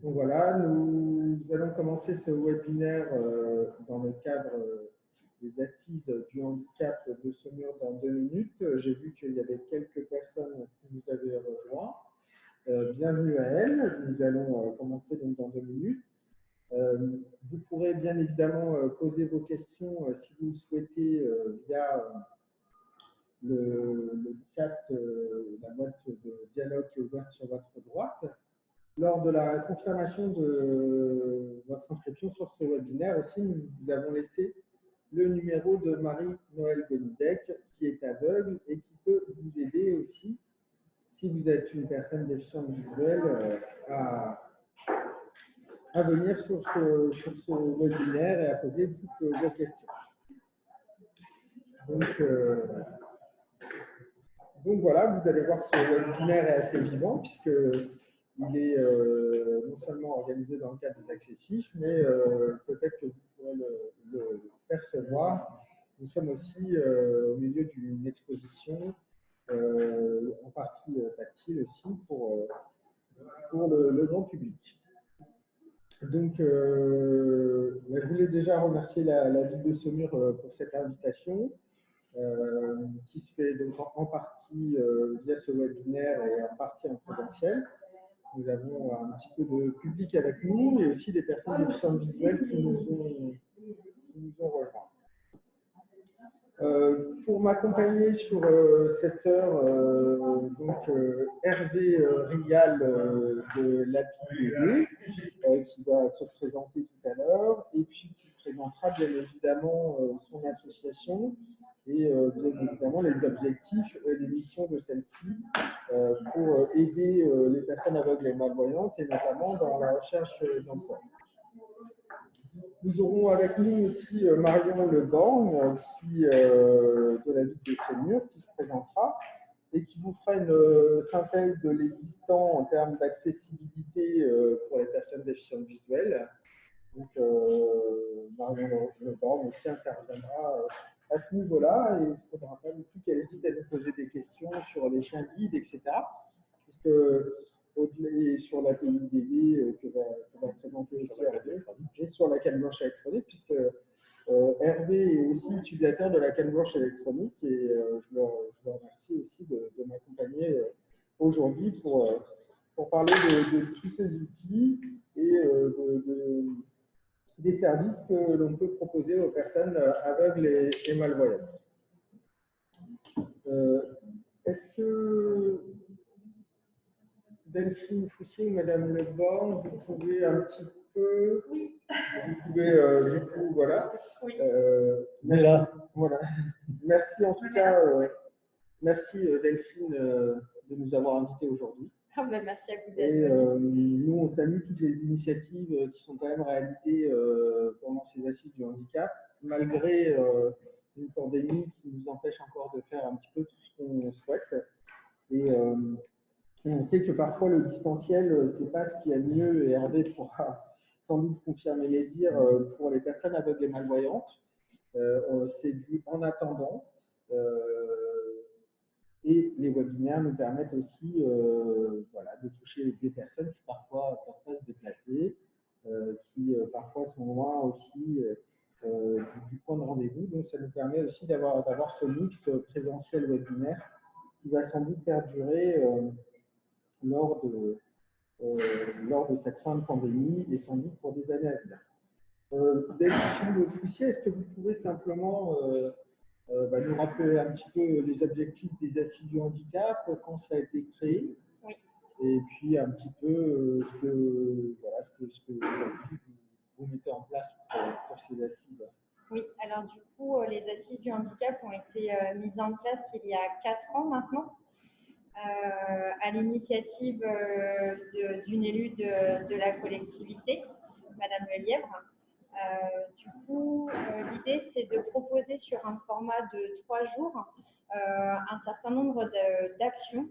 Donc voilà, nous allons commencer ce webinaire dans le cadre des assises du handicap de Saumur dans 2 minutes. J'ai vu qu'il y avait quelques personnes qui nous avaient rejoints. Bienvenue à elles. Nous allons commencer donc dans 2 minutes. Vous pourrez bien évidemment poser vos questions si vous le souhaitez via le chat, la boîte de dialogue qui est ouverte sur votre droite. Lors de la confirmation de votre inscription sur ce webinaire aussi, nous vous avons laissé le numéro de Marie-Noël Benidek, qui est aveugle et qui peut vous aider aussi, si vous êtes une personne déficiente visuelle, à venir sur ce webinaire et à poser toutes vos questions. Donc voilà, vous allez voir que ce webinaire est assez vivant puisque il est non seulement organisé dans le cadre des accessifs, mais peut-être que vous pourrez le percevoir. Nous sommes aussi au milieu d'une exposition en partie tactile aussi pour le grand public. Donc, je voulais déjà remercier la ville de Saumur pour cette invitation. Qui se fait donc en partie via ce webinaire et en partie en présentiel. Nous avons un petit peu de public avec nous et aussi des personnes déficientes visuelles qui nous ont rejoints. Pour m'accompagner sur cette heure, Hervé Rial de l'APIED qui va se présenter tout à l'heure et puis qui présentera bien évidemment son association et bien évidemment les objectifs et les missions de celle-ci pour aider les personnes aveugles et malvoyantes et notamment dans la recherche d'emploi. Nous aurons avec nous aussi Marion Leborgne de la ville de Saumur qui se présentera et qui vous fera une synthèse de l'existant en termes d'accessibilité pour les personnes déficientes visuelles. Donc Marion Leborgne aussi interviendra à ce niveau-là et il ne faudra pas non plus qu'elle hésite à nous poser des questions sur les chiens guides, etc. Puisque et sur la PIDB que va présenter aussi Hervé, et sur la canne blanche électronique, puisque Hervé est aussi utilisateur de la canne blanche électronique, et je le remercie aussi de m'accompagner aujourd'hui pour parler de tous ces outils et des services que l'on peut proposer aux personnes aveugles et malvoyantes. Est-ce que Delphine Foussier ou Madame Leborgne, vous pouvez un petit peu… Oui. Vous pouvez, du coup, voilà. Oui. Merci, voilà. Merci en tout cas, merci Delphine de nous avoir invités aujourd'hui. Ah ben, merci à vous. Et nous, on salue toutes les initiatives qui sont quand même réalisées pendant ces assises du handicap, malgré une pandémie qui nous empêche encore de faire un petit peu tout ce qu'on souhaite. Et on sait que parfois le distanciel, c'est pas ce qu'il y a de mieux, et Hervé pourra sans doute confirmer les dires pour les personnes aveugles et malvoyantes. C'est du en attendant. Et les webinaires nous permettent aussi voilà, de toucher des personnes qui parfois ne peuvent pas se déplacer, qui parfois sont loin aussi du point de rendez-vous. Donc ça nous permet aussi d'avoir ce mix présentiel-webinaire qui va sans doute perdurer lors de cette fin de pandémie et sans doute pour des années à venir. Delphine Foussier, est-ce que vous pouvez simplement nous rappeler un petit peu les objectifs des assises du handicap, quand ça a été créé, oui. Et puis un petit peu ce que aujourd'hui vous mettez en place pour ces assises. Oui, alors du coup, les assises du handicap ont été mises en place il y a 4 ans maintenant, à l'initiative d'une élue de la collectivité, Madame Lelièvre. Du coup, l'idée, c'est de proposer sur un format de 3 jours un certain nombre d'actions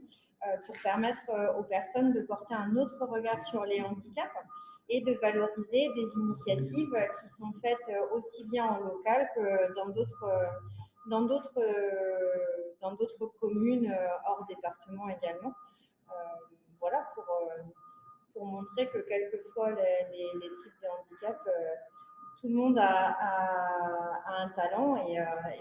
pour permettre aux personnes de porter un autre regard sur les handicaps et de valoriser des initiatives qui sont faites aussi bien en local que dans d'autres communes hors département également. Voilà, pour montrer que quels que soient les types de handicap, tout le monde a un talent. Et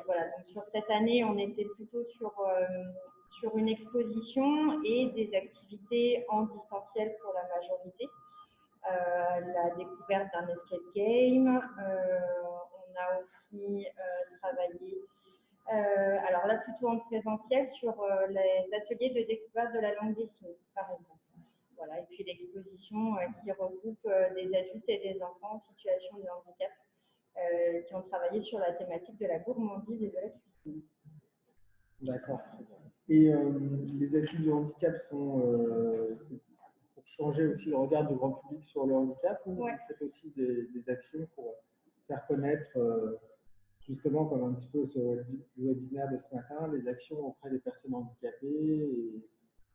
voilà, donc sur cette année, on était plutôt sur une exposition et des activités en distanciel pour la majorité. La découverte d'un escape game. On a aussi travaillé, alors là plutôt en présentiel, sur les ateliers de découverte de la langue des signes, par exemple. Voilà, et puis l'exposition qui regroupe des adultes et des enfants en situation de handicap qui ont travaillé sur la thématique de la gourmandise et de la cuisine. D'accord. Et les assises du handicap sont pour changer aussi le regard du grand public sur le handicap, ou vous faites aussi des actions pour faire connaître, justement, comme un petit peu ce webinaire de ce matin, les actions auprès des personnes handicapées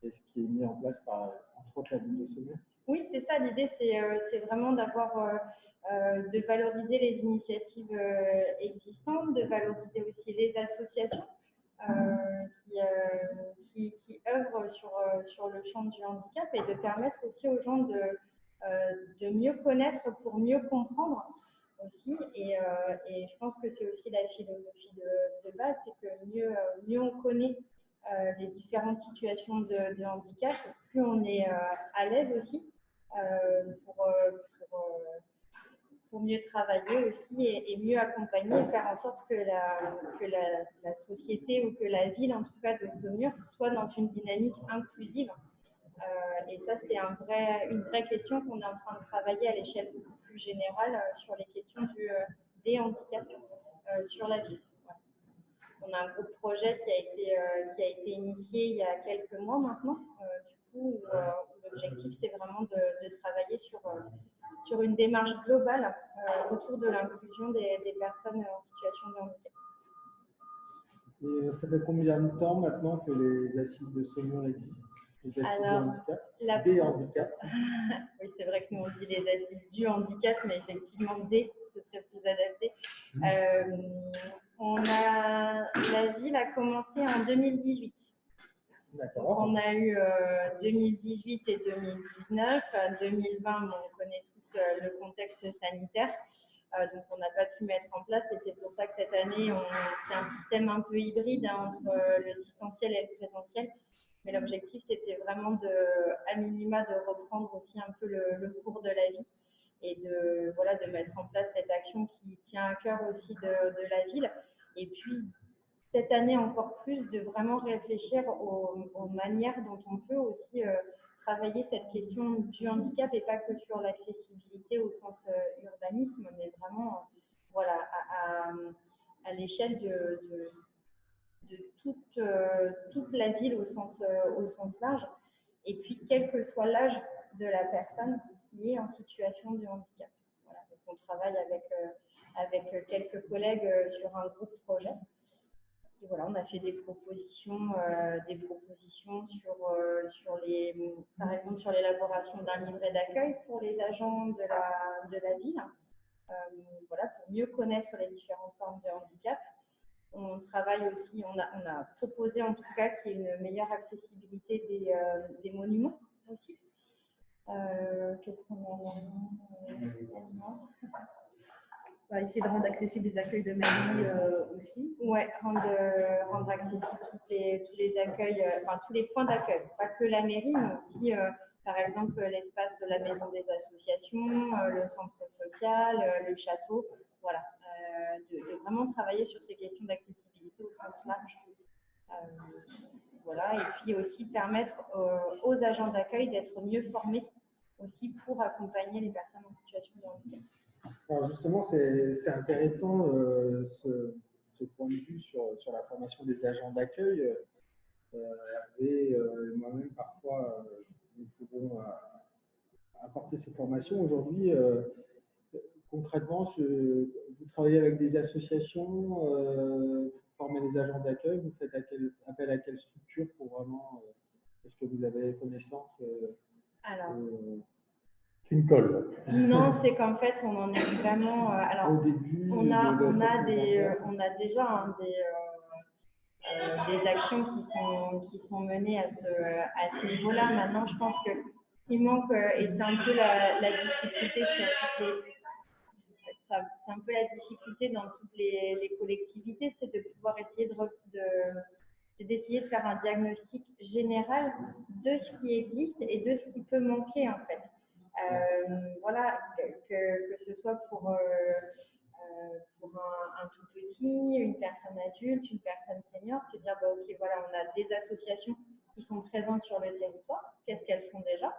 et ce qui est mis en place par, entre autres, la ville de Saumur? Oui, c'est ça. L'idée, c'est vraiment de valoriser les initiatives existantes, de valoriser aussi les associations qui œuvrent sur le champ du handicap et de permettre aussi aux gens de mieux connaître pour mieux comprendre aussi. Et je pense que c'est aussi la philosophie de base, c'est que mieux on connaît les différentes situations de handicap, plus on est à l'aise aussi pour mieux travailler aussi et mieux accompagner et faire en sorte que la société ou que la ville, en tout cas de Saumur, soit dans une dynamique inclusive. Et ça, c'est une vraie question qu'on est en train de travailler à l'échelle beaucoup plus générale sur les questions des handicaps sur la ville. Ouais. On a un groupe projet qui a été initié il y a quelques mois maintenant, où l'objectif, c'est vraiment de travailler sur une démarche globale autour de l'inclusion des personnes en situation de handicap. Et ça fait combien de temps maintenant que les assises de Saumur existent? Les assises du handicap, des handicaps. Oui, c'est vrai que nous on dit les assises du handicap, mais effectivement ce serait plus adapté. La ville a commencé en 2018. Donc, on a eu 2018 et 2019. 2020, on connaît tous le contexte sanitaire. Donc, on n'a pas pu mettre en place et c'est pour ça que cette année, c'est un système un peu hybride entre le distanciel et le présentiel. Mais l'objectif, c'était vraiment à minima de reprendre aussi un peu le cours de la vie et de mettre en place cette action qui tient à cœur aussi de la ville. Et puis, cette année encore plus, de vraiment réfléchir aux manières dont on peut aussi travailler cette question du handicap et pas que sur l'accessibilité au sens urbanisme, mais vraiment voilà, à l'échelle de toute la ville au sens large. Et puis, quel que soit l'âge de la personne qui est en situation de handicap. Voilà, donc on travaille avec quelques collègues sur un groupe projet. Et voilà, on a fait des propositions par exemple sur l'élaboration d'un livret d'accueil pour les agents de la ville, voilà, pour mieux connaître les différentes formes de handicap. On travaille aussi, on a proposé en tout cas qu'il y ait une meilleure accessibilité des monuments aussi. Qu'est-ce qu'on a essayer de rendre accessibles les accueils de mairie aussi. Oui, rendre accessibles tous les accueils, enfin tous les points d'accueil, pas que la mairie, mais aussi par exemple l'espace, la maison des associations, le centre social, le château, voilà, de vraiment travailler sur ces questions d'accessibilité au sens large. Voilà, et puis aussi permettre aux agents d'accueil d'être mieux formés aussi pour accompagner les personnes en situation de handicap. Alors justement, c'est intéressant ce point de vue sur la formation des agents d'accueil. Hervé, moi-même, parfois, nous pouvons apporter ces formations. Aujourd'hui, concrètement, vous travaillez avec des associations pour former les agents d'accueil. Vous faites appel à quelle structure pour vraiment… Est-ce que vous avez connaissance Une colle. Non, c'est qu'en fait, on en est vraiment. Alors, au début, on a déjà des actions qui sont menées à ce niveau-là. Maintenant, je pense que qui manque, et c'est un peu la difficulté sur toutes les. C'est un peu la difficulté dans toutes les collectivités, c'est de pouvoir essayer d'essayer de faire un diagnostic général de ce qui existe et de ce qui peut manquer en fait. Voilà, que ce soit pour un tout petit, une personne adulte, une personne senior, se dire bah, ok, voilà, on a des associations qui sont présentes sur le territoire, qu'est-ce qu'elles font déjà?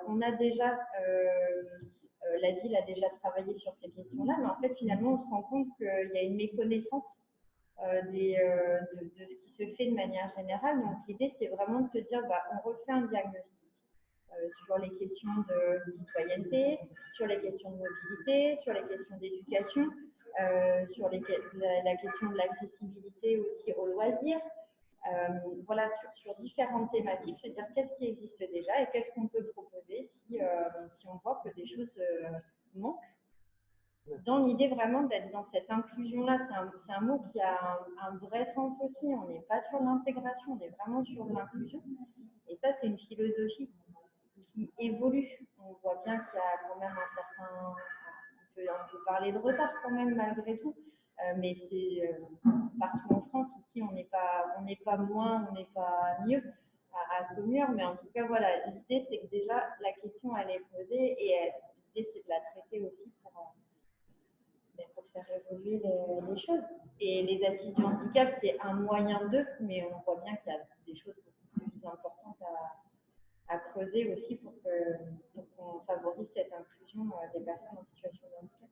On a déjà, la ville a déjà travaillé sur ces questions-là, mais en fait, finalement, on se rend compte qu'il y a une méconnaissance de ce qui se fait de manière générale. Donc, l'idée, c'est vraiment de se dire, bah, on refait un diagnostic sur les questions de citoyenneté, sur les questions de mobilité, sur les questions d'éducation, sur la question de l'accessibilité aussi aux loisirs. Voilà, sur différentes thématiques, se dire qu'est-ce qui existe déjà et qu'est-ce qu'on peut proposer si on voit que des choses manquent. Dans l'idée vraiment d'être dans cette inclusion-là, c'est un mot qui a un vrai sens aussi. On n'est pas sur l'intégration, on est vraiment sur l'inclusion. Et ça, c'est une philosophie qui évolue. On voit bien qu'il y a quand même un certain. On peut parler de retard quand même malgré tout. Mais c'est partout en France, ici, on n'est pas moins, on n'est pas mieux à Saumur. Mais en tout cas, voilà, l'idée, c'est que déjà, la question, elle est posée et l'idée, c'est de la traiter aussi pour faire évoluer les choses. Et les assises du handicap, c'est un moyen d'eux, mais on voit bien qu'il y a des choses beaucoup plus importantes à creuser aussi pour qu'on favorise cette inclusion des personnes en situation de handicap.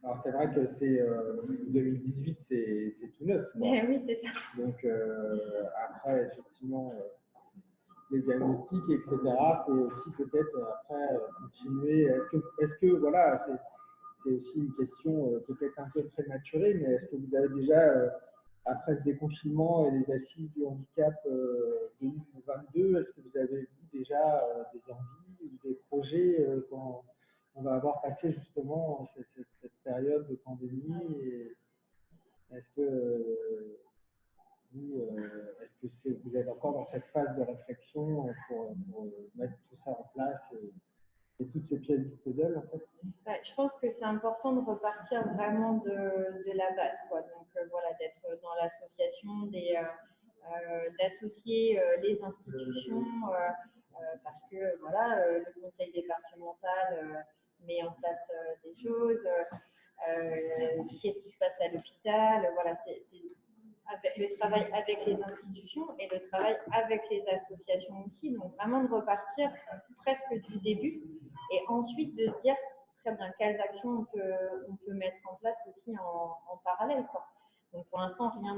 Alors c'est vrai que c'est 2018, c'est tout neuf. Oui, c'est ça. Donc après, effectivement, les diagnostics, etc., c'est aussi peut-être après continuer. Est-ce que voilà, c'est aussi une question peut-être un peu prématurée, mais est-ce que vous avez déjà, après ce déconfinement et les assises du handicap 2022, est-ce que vous avez vu déjà des envies ou des projets quand on va avoir passé justement cette période de pandémie et est-ce que vous êtes encore dans cette phase de réflexion pour mettre tout ça en place et toutes ces pièces du puzzle en fait? Je pense que c'est important de repartir vraiment de la base, quoi. Donc voilà, d'être dans l'association, d'associer les institutions, parce que voilà, le conseil départemental met en place des choses. Qu'est-ce qui se passe à l'hôpital? Voilà, c'est avec le travail avec les institutions et le travail avec les associations aussi. Donc vraiment de repartir presque du début et ensuite de se dire très bien quelles actions on peut mettre en place aussi en parallèle, quoi. Donc pour l'instant rien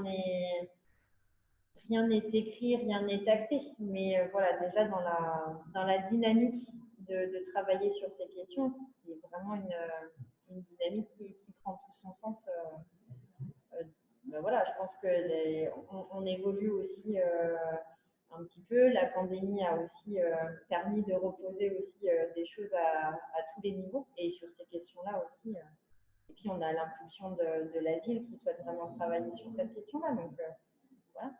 n'est écrit, rien n'est acté, mais voilà, déjà dans la dynamique de travailler sur ces questions, c'est vraiment une dynamique qui prend tout son sens. Ben voilà, je pense on évolue aussi un petit peu. La pandémie a aussi permis de reposer aussi des choses à tous les niveaux et sur ces questions-là aussi. Et puis on a l'impulsion de la ville qui souhaite vraiment travailler sur cette question-là. Donc voilà,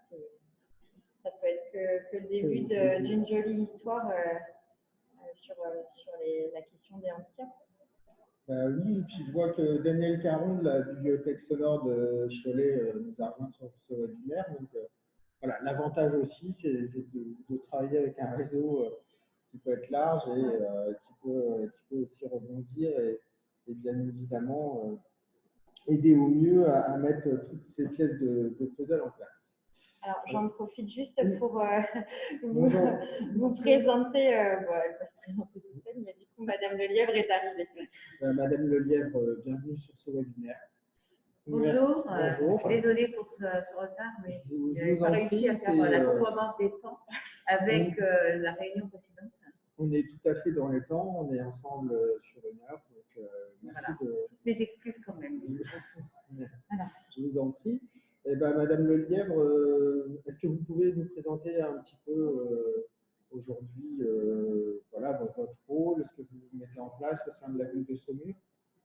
ça peut être que le début d'une jolie histoire sur la question des handicaps. Oui, et puis je vois que Daniel Caron de la bibliothèque sonore de Cholet nous a rejoint sur ce webinaire. Donc voilà, l'avantage aussi, c'est de travailler avec un réseau qui peut être large et qui peut aussi rebondir et bien évidemment aider au mieux à mettre toutes ces pièces de puzzle en place. Alors, j'en profite juste pour vous présenter, elle va se présenter toute seule, mais du coup, Madame Lelièvre est arrivée. Madame Lelièvre, bienvenue sur ce webinaire. Bonjour, je suis désolée pour ce retard, mais je n'ai pas réussi à faire la concordance des temps avec la réunion précédente. On est tout à fait dans les temps, on est ensemble sur une heure, donc merci voilà. Toutes mes excuses quand même. Voilà. Je vous en prie. Eh ben, Madame Lelièvre, est-ce que vous pouvez nous présenter un petit peu aujourd'hui voilà, votre rôle, ce que vous mettez en place au sein de la ville de Saumur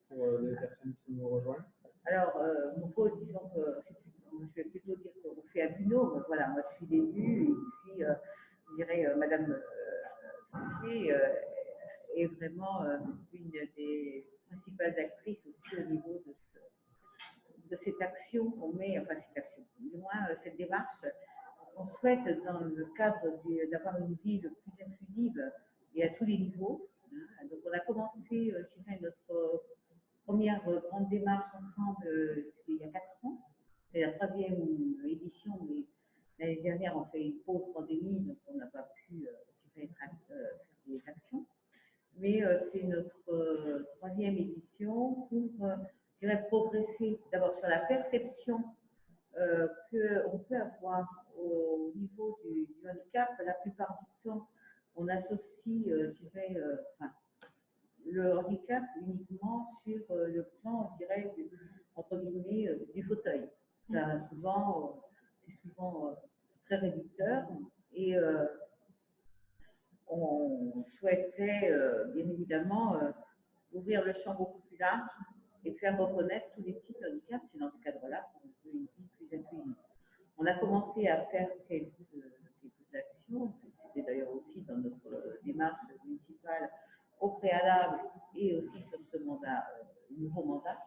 pour les personnes qui nous rejoignent? Alors, mon rôle, disons que je vais plutôt dire qu'on fait un binôme. Voilà, moi je suis l'élu et puis je dirais Madame l'accessibilité est vraiment une des principales actrices aussi au niveau de cette action qu'on met, enfin cette action, du moins cette démarche. On souhaite, dans le cadre d'avoir une ville plus inclusive et à tous les niveaux. Hein. Donc on a commencé, notre première grande démarche ensemble, c'est il y a 4 ans. C'est la 3e édition, mais l'année dernière, on fait une pause pandémie, donc on n'a pas pu faire des actions. Mais c'est notre 3e édition pour, je dirais, progresser d'abord sur la perception qu'on peut avoir au niveau du handicap. La plupart du temps, on associe, le handicap uniquement sur le plan, je dirais, entre guillemets, du fauteuil. C'est souvent très réducteur et on souhaitait bien évidemment ouvrir le champ beaucoup plus large et faire reconnaître tous les types de handicap. C'est dans ce cadre-là qu'on veut une vie plus inclusive. On a commencé à faire quelques actions, c'était d'ailleurs aussi dans notre démarche municipale au préalable et aussi sur ce mandat, nouveau mandat.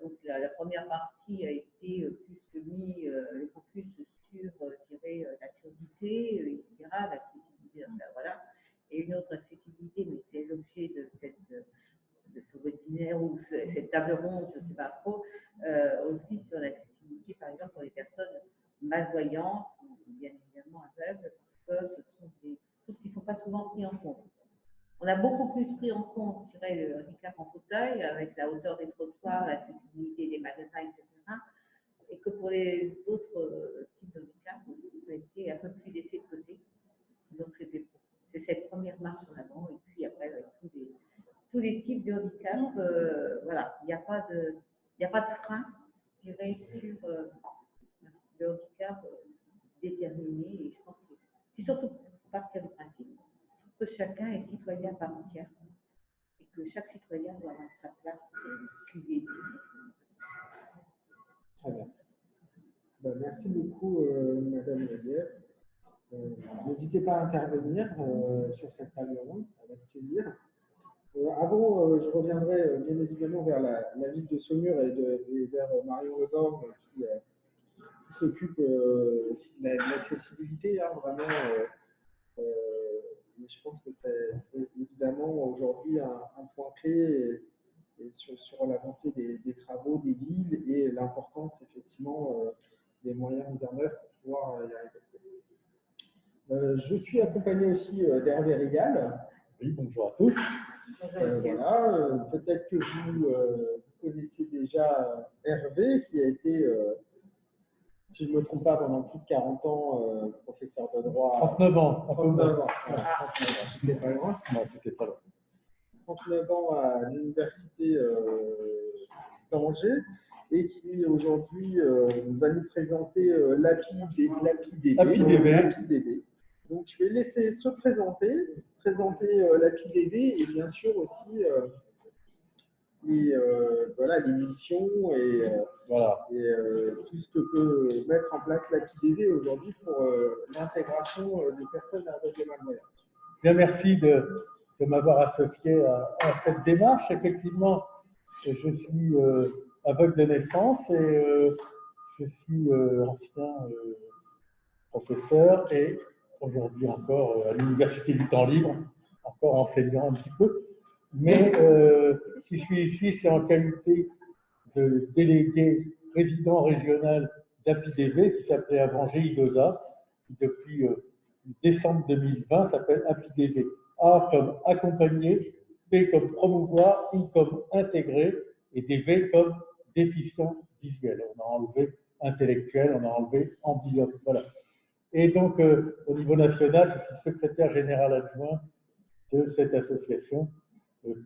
Donc la première partie a été plus mis le focus sur, je dirais, la surdité, etc., l'accessibilité, voilà. Et une autre accessibilité, mais c'est l'objet de ce webinaire ou cette table ronde, je ne sais pas trop, aussi sur l'accessibilité, par exemple, pour les personnes malvoyantes ou bien évidemment aveugles, parce que ce sont des choses qui ne sont pas souvent prises en compte. On a beaucoup plus pris en compte, je dirais, le handicap en fauteuil, avec la hauteur des trottoirs, l'accessibilité des magasins, etc. Et que pour les autres types de handicap, ça a été un peu plus laissé de côté. Donc c'est cette première marche en avant. Et puis après, avec tous les types de handicap, voilà, il n'y a pas de frein, je dirais, sur le handicap déterminé. Et je pense que c'est surtout partir du principe que chacun est citoyen à part entière et que chaque citoyen doit avoir sa place qui lui est dédiée. Très bien. Ben, merci beaucoup, Madame Lelière. N'hésitez pas à intervenir sur cette table ronde, avec plaisir. Avant, je reviendrai bien évidemment vers la ville de Saumur et vers Marion Leborgne qui s'occupe de l'accessibilité, hein, vraiment. Mais je pense que c'est évidemment aujourd'hui un point clé et sur l'avancée des travaux des villes et l'importance effectivement des moyens mis en œuvre pour pouvoir y arriver. Je suis accompagné aussi d'Hervé Rigal. Oui, bonjour à tous. Voilà, peut-être que vous connaissez déjà Hervé, qui a été, si je ne me trompe pas, pendant plus de 40 ans, professeur de droit. 39 ans. 39 ans. C'était pas loin. Non, c'était pas loin. 39 ans à l'université d'Angers et qui aujourd'hui va nous présenter l'APIDB. Donc je vais laisser se présenter l'APIDB et bien sûr aussi les missions et tout ce que peut mettre en place l'APIDB aujourd'hui pour l'intégration des personnes avec des malvoyances. Bien, merci de m'avoir associé à cette démarche. Effectivement, je suis aveugle de naissance et je suis ancien professeur et aujourd'hui encore à l'Université du Temps Libre, encore enseignant un petit peu. Mais si je suis ici, c'est en qualité de délégué président régional d'APIDB qui s'appelait avant GIDOSA, qui depuis décembre 2020 s'appelle APIDB. A comme accompagner, P comme promouvoir, I comme intégrer et DV comme déficient visuel. On a enlevé intellectuel, on a enlevé amblyopes. Voilà. Et donc, au niveau national, je suis secrétaire général adjoint de cette association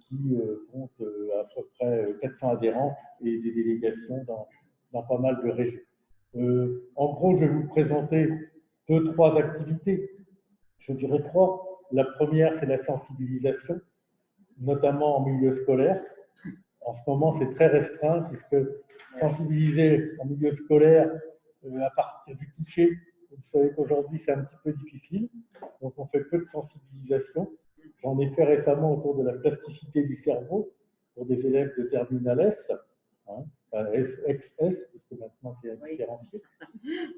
qui compte à peu près 400 adhérents et des délégations dans pas mal de régions. En gros, je vais vous présenter 2-3 activités. Je dirais 3. La première, c'est la sensibilisation, notamment en milieu scolaire. En ce moment, c'est très restreint puisque sensibiliser en milieu scolaire à partir du toucher, Vous savez qu'aujourd'hui, c'est un petit peu difficile, donc on fait peu de sensibilisation. J'en ai fait récemment autour de la plasticité du cerveau pour des élèves de terminale S, hein, enfin XS, puisque maintenant c'est indifférencié.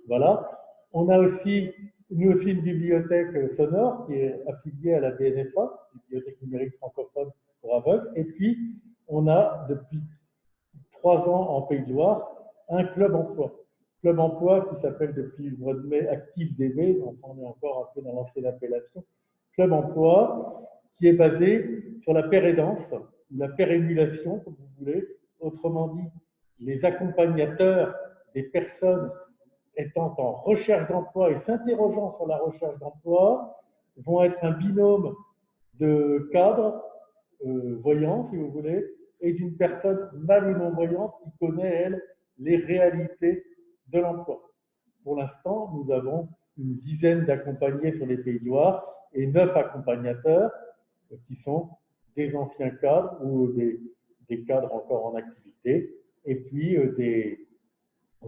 Voilà. On a aussi, nous aussi, une bibliothèque sonore qui est affiliée à la BNFA, Bibliothèque numérique francophone pour aveugles. Et puis, on a depuis 3 ans en Pays de Loire un club emploi. Club emploi qui s'appelle depuis le mois de mai Active DV, donc on est encore un peu dans l'ancienne appellation. Club emploi qui est basé sur la pérédance, la pérémulation, comme vous voulez. Autrement dit, les accompagnateurs des personnes étant en recherche d'emploi et s'interrogeant sur la recherche d'emploi vont être un binôme de cadres voyants, si vous voulez, et d'une personne mal ou non-voyante qui connaît, elle, les réalités de l'emploi. Pour l'instant, nous avons une dizaine d'accompagnés sur les Pays de Loire et 9 accompagnateurs qui sont des anciens cadres ou des cadres encore en activité, et puis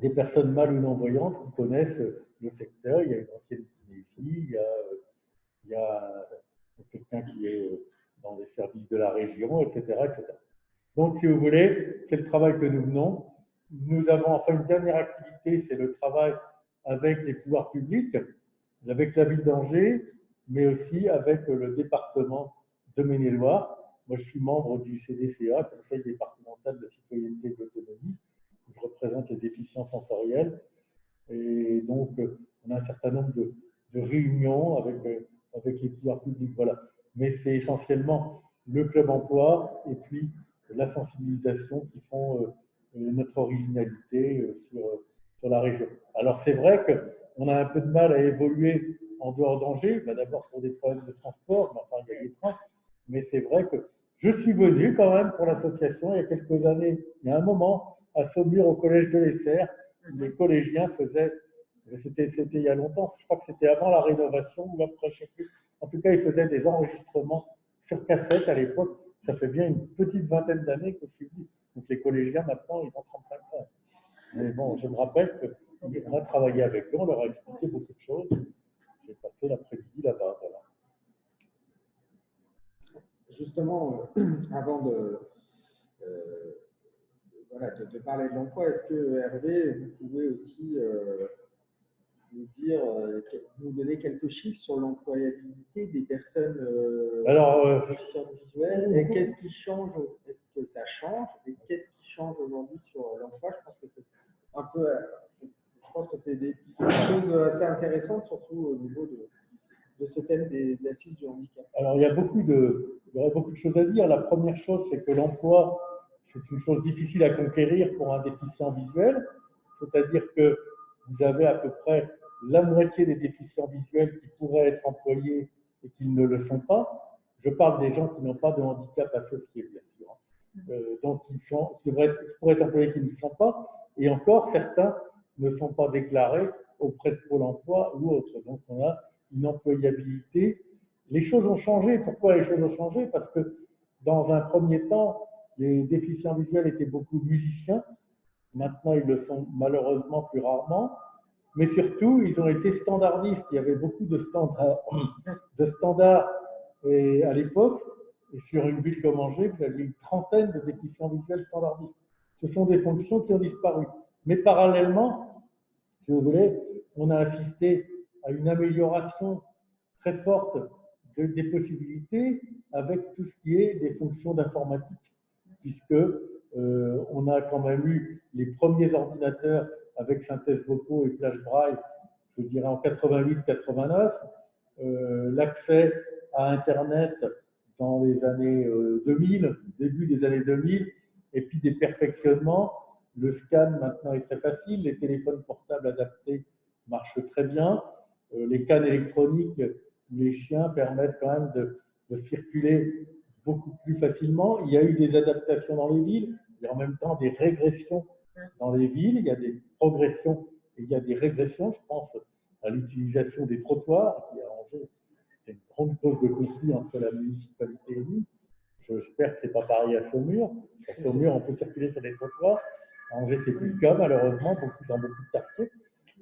des personnes mal ou non-voyantes qui connaissent le secteur. Il y a une ancienne kinésie, il y a quelqu'un qui est dans les services de la région, etc., etc. Donc, si vous voulez, c'est le travail que nous menons. Nous avons enfin une dernière activité, c'est le travail avec les pouvoirs publics, avec la ville d'Angers, mais aussi avec le département de Maine-et-Loire. Moi, je suis membre du CDCA, Conseil départemental de la citoyenneté et de l'autonomie. Je représente les déficients sensoriels. Et donc, on a un certain nombre de réunions avec les pouvoirs publics. Voilà. Mais c'est essentiellement le club emploi et puis la sensibilisation qui font notre originalité sur la région. Alors, c'est vrai qu'on a un peu de mal à évoluer en dehors d'Angers, d'abord pour des problèmes de transport, mais enfin, il y a des trains. Mais c'est vrai que je suis venu quand même pour l'association il y a quelques années, il y a un moment, à Saumur au collège de l'Essert. Les collégiens faisaient, c'était il y a longtemps, je crois que c'était avant la rénovation ou après, je ne sais plus. En tout cas, ils faisaient des enregistrements sur cassette à l'époque. Ça fait bien une petite vingtaine d'années que je suis venu. Donc les collégiens, maintenant, ils ont 35 ans. Mais bon, je me rappelle qu'on a travaillé avec eux, on leur a expliqué beaucoup de choses. J'ai passé l'après-midi là-bas. Voilà. Justement, avant de parler de l'emploi, est-ce que Hervé, vous pouvez aussi nous donner quelques chiffres sur l'employabilité des personnes déficientes visuelles et qu'est-ce qui change, est-ce que ça change et qu'est-ce qui change aujourd'hui sur l'emploi? Je pense que c'est un peu, je pense que c'est des choses assez intéressantes, surtout au niveau de ce thème des assises du handicap. Alors, il y aurait beaucoup de choses à dire. La première chose, c'est que l'emploi, c'est une chose difficile à conquérir pour un déficient visuel. C'est-à-dire que vous avez à peu près la moitié des déficients visuels qui pourraient être employés et qui ne le sont pas. Je parle des gens qui n'ont pas de handicap associé, bien sûr. Donc, qui pourraient être employés qui ne le sont pas. Et encore, certains ne sont pas déclarés auprès de Pôle emploi ou autre. Donc, on a une employabilité. Les choses ont changé. Pourquoi les choses ont changé? Parce que dans un premier temps, les déficients visuels étaient beaucoup musiciens. Maintenant, ils le sont malheureusement plus rarement. Mais surtout, ils ont été standardistes. Il y avait beaucoup de standards et à l'époque. Et sur une ville comme Angers, vous aviez une trentaine de déficients visuels standardistes. Ce sont des fonctions qui ont disparu. Mais parallèlement, si vous voulez, on a assisté à une amélioration très forte des possibilités avec tout ce qui est des fonctions d'informatique, puisque on a quand même eu les premiers ordinateurs avec synthèse vocaux et flash braille, je dirais en 88-89, l'accès à Internet dans les années 2000, début des années 2000, et puis des perfectionnements. Le scan maintenant est très facile, les téléphones portables adaptés marchent très bien, les cannes électroniques, les chiens permettent quand même de circuler beaucoup plus facilement. Il y a eu des adaptations dans les villes, il y a en même temps des régressions dans les villes, il y a des progressions et il y a des régressions. Je pense à l'utilisation des trottoirs, qui à Angers est une grande cause de conflit entre la municipalité et nous. J'espère que ce n'est pas pareil à Saumur. À Saumur, on peut circuler sur les trottoirs. À Angers, c'est plus le cas, malheureusement, dans beaucoup de quartiers.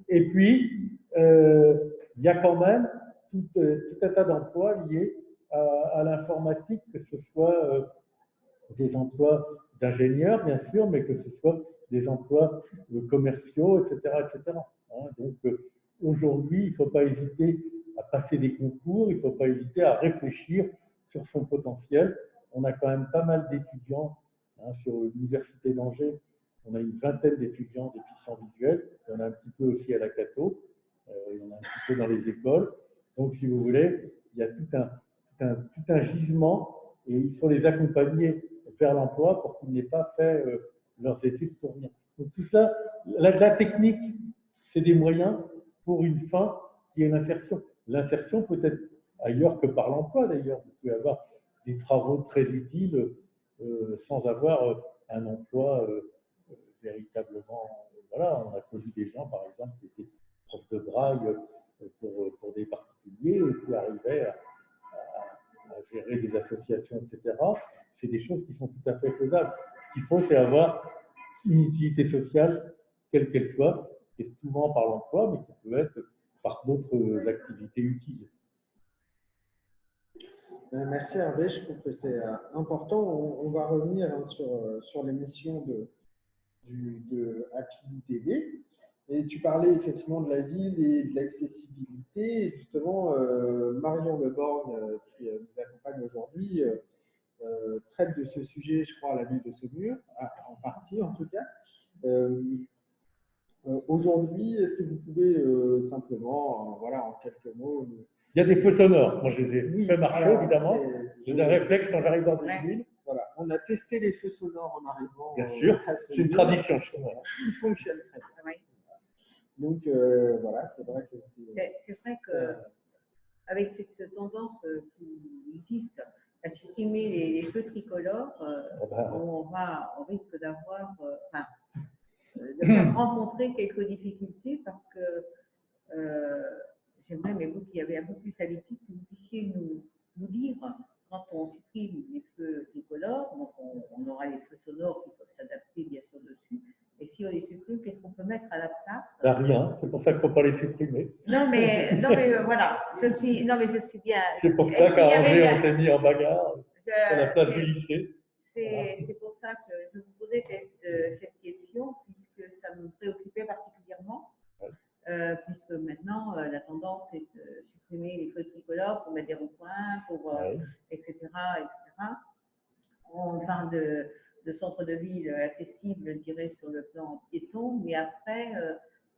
Et puis, il y a quand même tout un tas d'emplois liés à l'informatique, que ce soit des emplois d'ingénieurs, bien sûr, mais que ce soit des emplois commerciaux, etc. etc. Hein, donc, aujourd'hui, il ne faut pas hésiter à passer des concours, il ne faut pas hésiter à réfléchir sur son potentiel. On a quand même pas mal d'étudiants sur l'Université d'Angers. On a une vingtaine d'étudiants déficients visuels. Il y en a un petit peu aussi à la Cato. Il y en a un petit peu dans les écoles. Donc, si vous voulez, il y a tout un gisement et il faut les accompagner vers l'emploi pour qu'ils n'aient pas fait leurs études pour rien. Donc, tout ça, la technique, c'est des moyens pour une fin qui est l'insertion. L'insertion peut être ailleurs que par l'emploi, d'ailleurs. Vous pouvez avoir des travaux très utiles sans avoir un emploi véritablement. Voilà, on a connu des gens, par exemple, qui étaient profs de braille pour des particuliers et qui arrivaient à gérer des associations, etc. C'est des choses qui sont tout à fait faisables. Ce qu'il faut, c'est avoir une utilité sociale, quelle qu'elle soit, qui est souvent par l'emploi, mais qui peut être par d'autres activités utiles. Merci Hervé, je trouve que c'est important. On va revenir sur les missions de Happy TV. Et tu parlais effectivement de la ville et de l'accessibilité. Et justement, Marion Leborgne, qui nous accompagne aujourd'hui, traite de ce sujet, je crois, à la ville de Saumur, en partie en tout cas. Aujourd'hui, est-ce que vous pouvez simplement, voilà, en quelques mots, il y a des feux sonores. Moi, je les ai fait marcher, alors, évidemment. J'ai un réflexe quand j'arrive dans une ville. Voilà, on a testé les feux sonores en arrivant. Bien sûr, c'est une tradition. Voilà. Ils fonctionnent très bien. Oui. Donc, voilà, c'est vrai que c'est vrai que avec cette tendance qui existe à supprimer les feux tricolores, on risque d'avoir, de faire rencontrer quelques difficultés parce que j'aimerais, mais vous qui avez un peu plus l'habitude, que vous puissiez nous dire quand on supprime les feux tricolores, donc on aura les feux sonores qui peuvent s'adapter bien sûr dessus, et si on les supprime, qu'est-ce qu'on peut mettre à la place? Rien, c'est pour ça qu'il ne faut pas les supprimer. Non mais voilà, je suis bien. C'est pour ça qu'à Angers, on s'est mis en bagarre sur la place du lycée. C'est pour ça que je vous posais cette question, puisque ça me préoccupait particulièrement, puisque maintenant, la tendance est de supprimer les feux tricolores pour mettre des ronds-points, etc., etc. On parle de centre de ville accessible, je dirais, sur le plan piéton, mais après,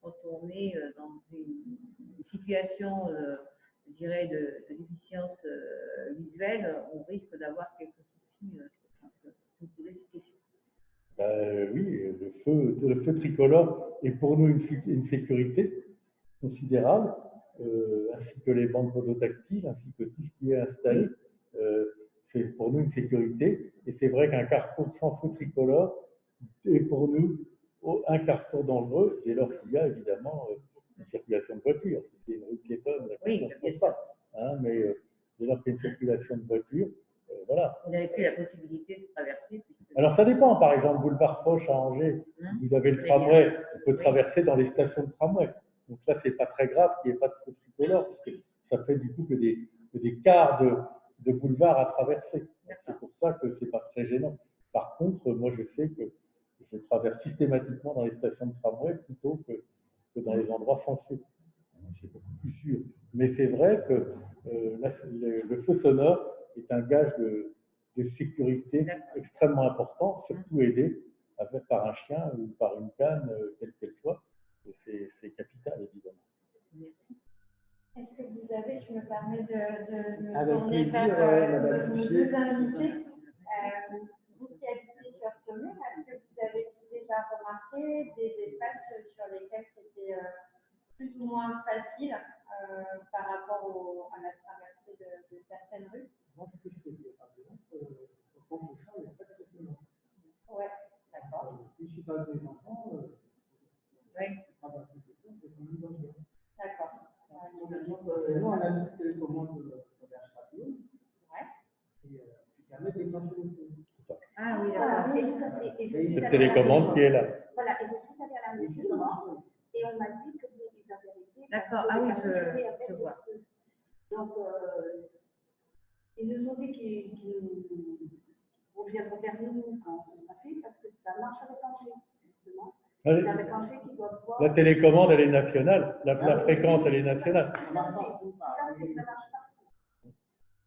quand on est dans une situation, je dirais, de déficience visuelle, on risque d'avoir quelques soucis. Vous posez cette question. Oui, le feu tricolore est pour nous une sécurité considérable, ainsi que les bandes phototactiles, ainsi que tout ce qui est installé. C'est pour nous une sécurité. Et c'est vrai qu'un carrefour sans feu tricolore est pour nous un carrefour dangereux, dès lors qu'il y a évidemment une circulation de voitures. Si c'est une rue piétonne, la question ne se pose pas. Mais dès lors qu'il y a une circulation de voitures, voilà. Vous n'avez plus la possibilité de traverser. Alors ça dépend. Par exemple, boulevard Foch à Angers, vous avez le tramway, on peut traverser dans les stations de tramway. Donc là, c'est pas très grave qu'il n'y ait pas de feu tricolore, parce que ça fait du coup que des quarts de boulevard à traverser. C'est pour ça que c'est pas très gênant. Par contre, moi, je sais que je traverse systématiquement dans les stations de tramway plutôt que dans les endroits sans feu. C'est beaucoup plus sûr. Mais c'est vrai que le feu sonore est un gage de sécurité extrêmement important, surtout aidé par un chien ou par une canne, quelle qu'elle soit. C'est capital, évidemment. Merci. Est-ce que vous avez, je me permets de me avec tourner plaisir, vers Madame nos Boucher. deux invités. Vous qui habitez sur Saumur, est-ce que vous avez déjà remarqué des espaces sur lesquels c'était plus ou moins facile par rapport à la traversée de certaines rues? Moi, ce que je peux dire, par exemple, quand je sors, il n'y a pas de façon. Ouais, d'accord. Si je suis pas avec mes enfants, traverser ce pont, c'est comme une dangereux. D'accord. Nous, on a une petite télécommande vers Château. Et qui permet de déclencher le feu. Ah oui, Et Cette télécommande qui est là. Voilà, et je suis allée à la maison et on m'a dit que D'accord, ah oui, je vois. Donc, ils nous ont dit qu'ils reviendront vers nous quand ça fait, parce que ça marche avec Angers, justement. Allez. C'est avec Angers qu'ils doivent voir. La télécommande, elle est nationale. La fréquence, elle est nationale. Ça marche partout.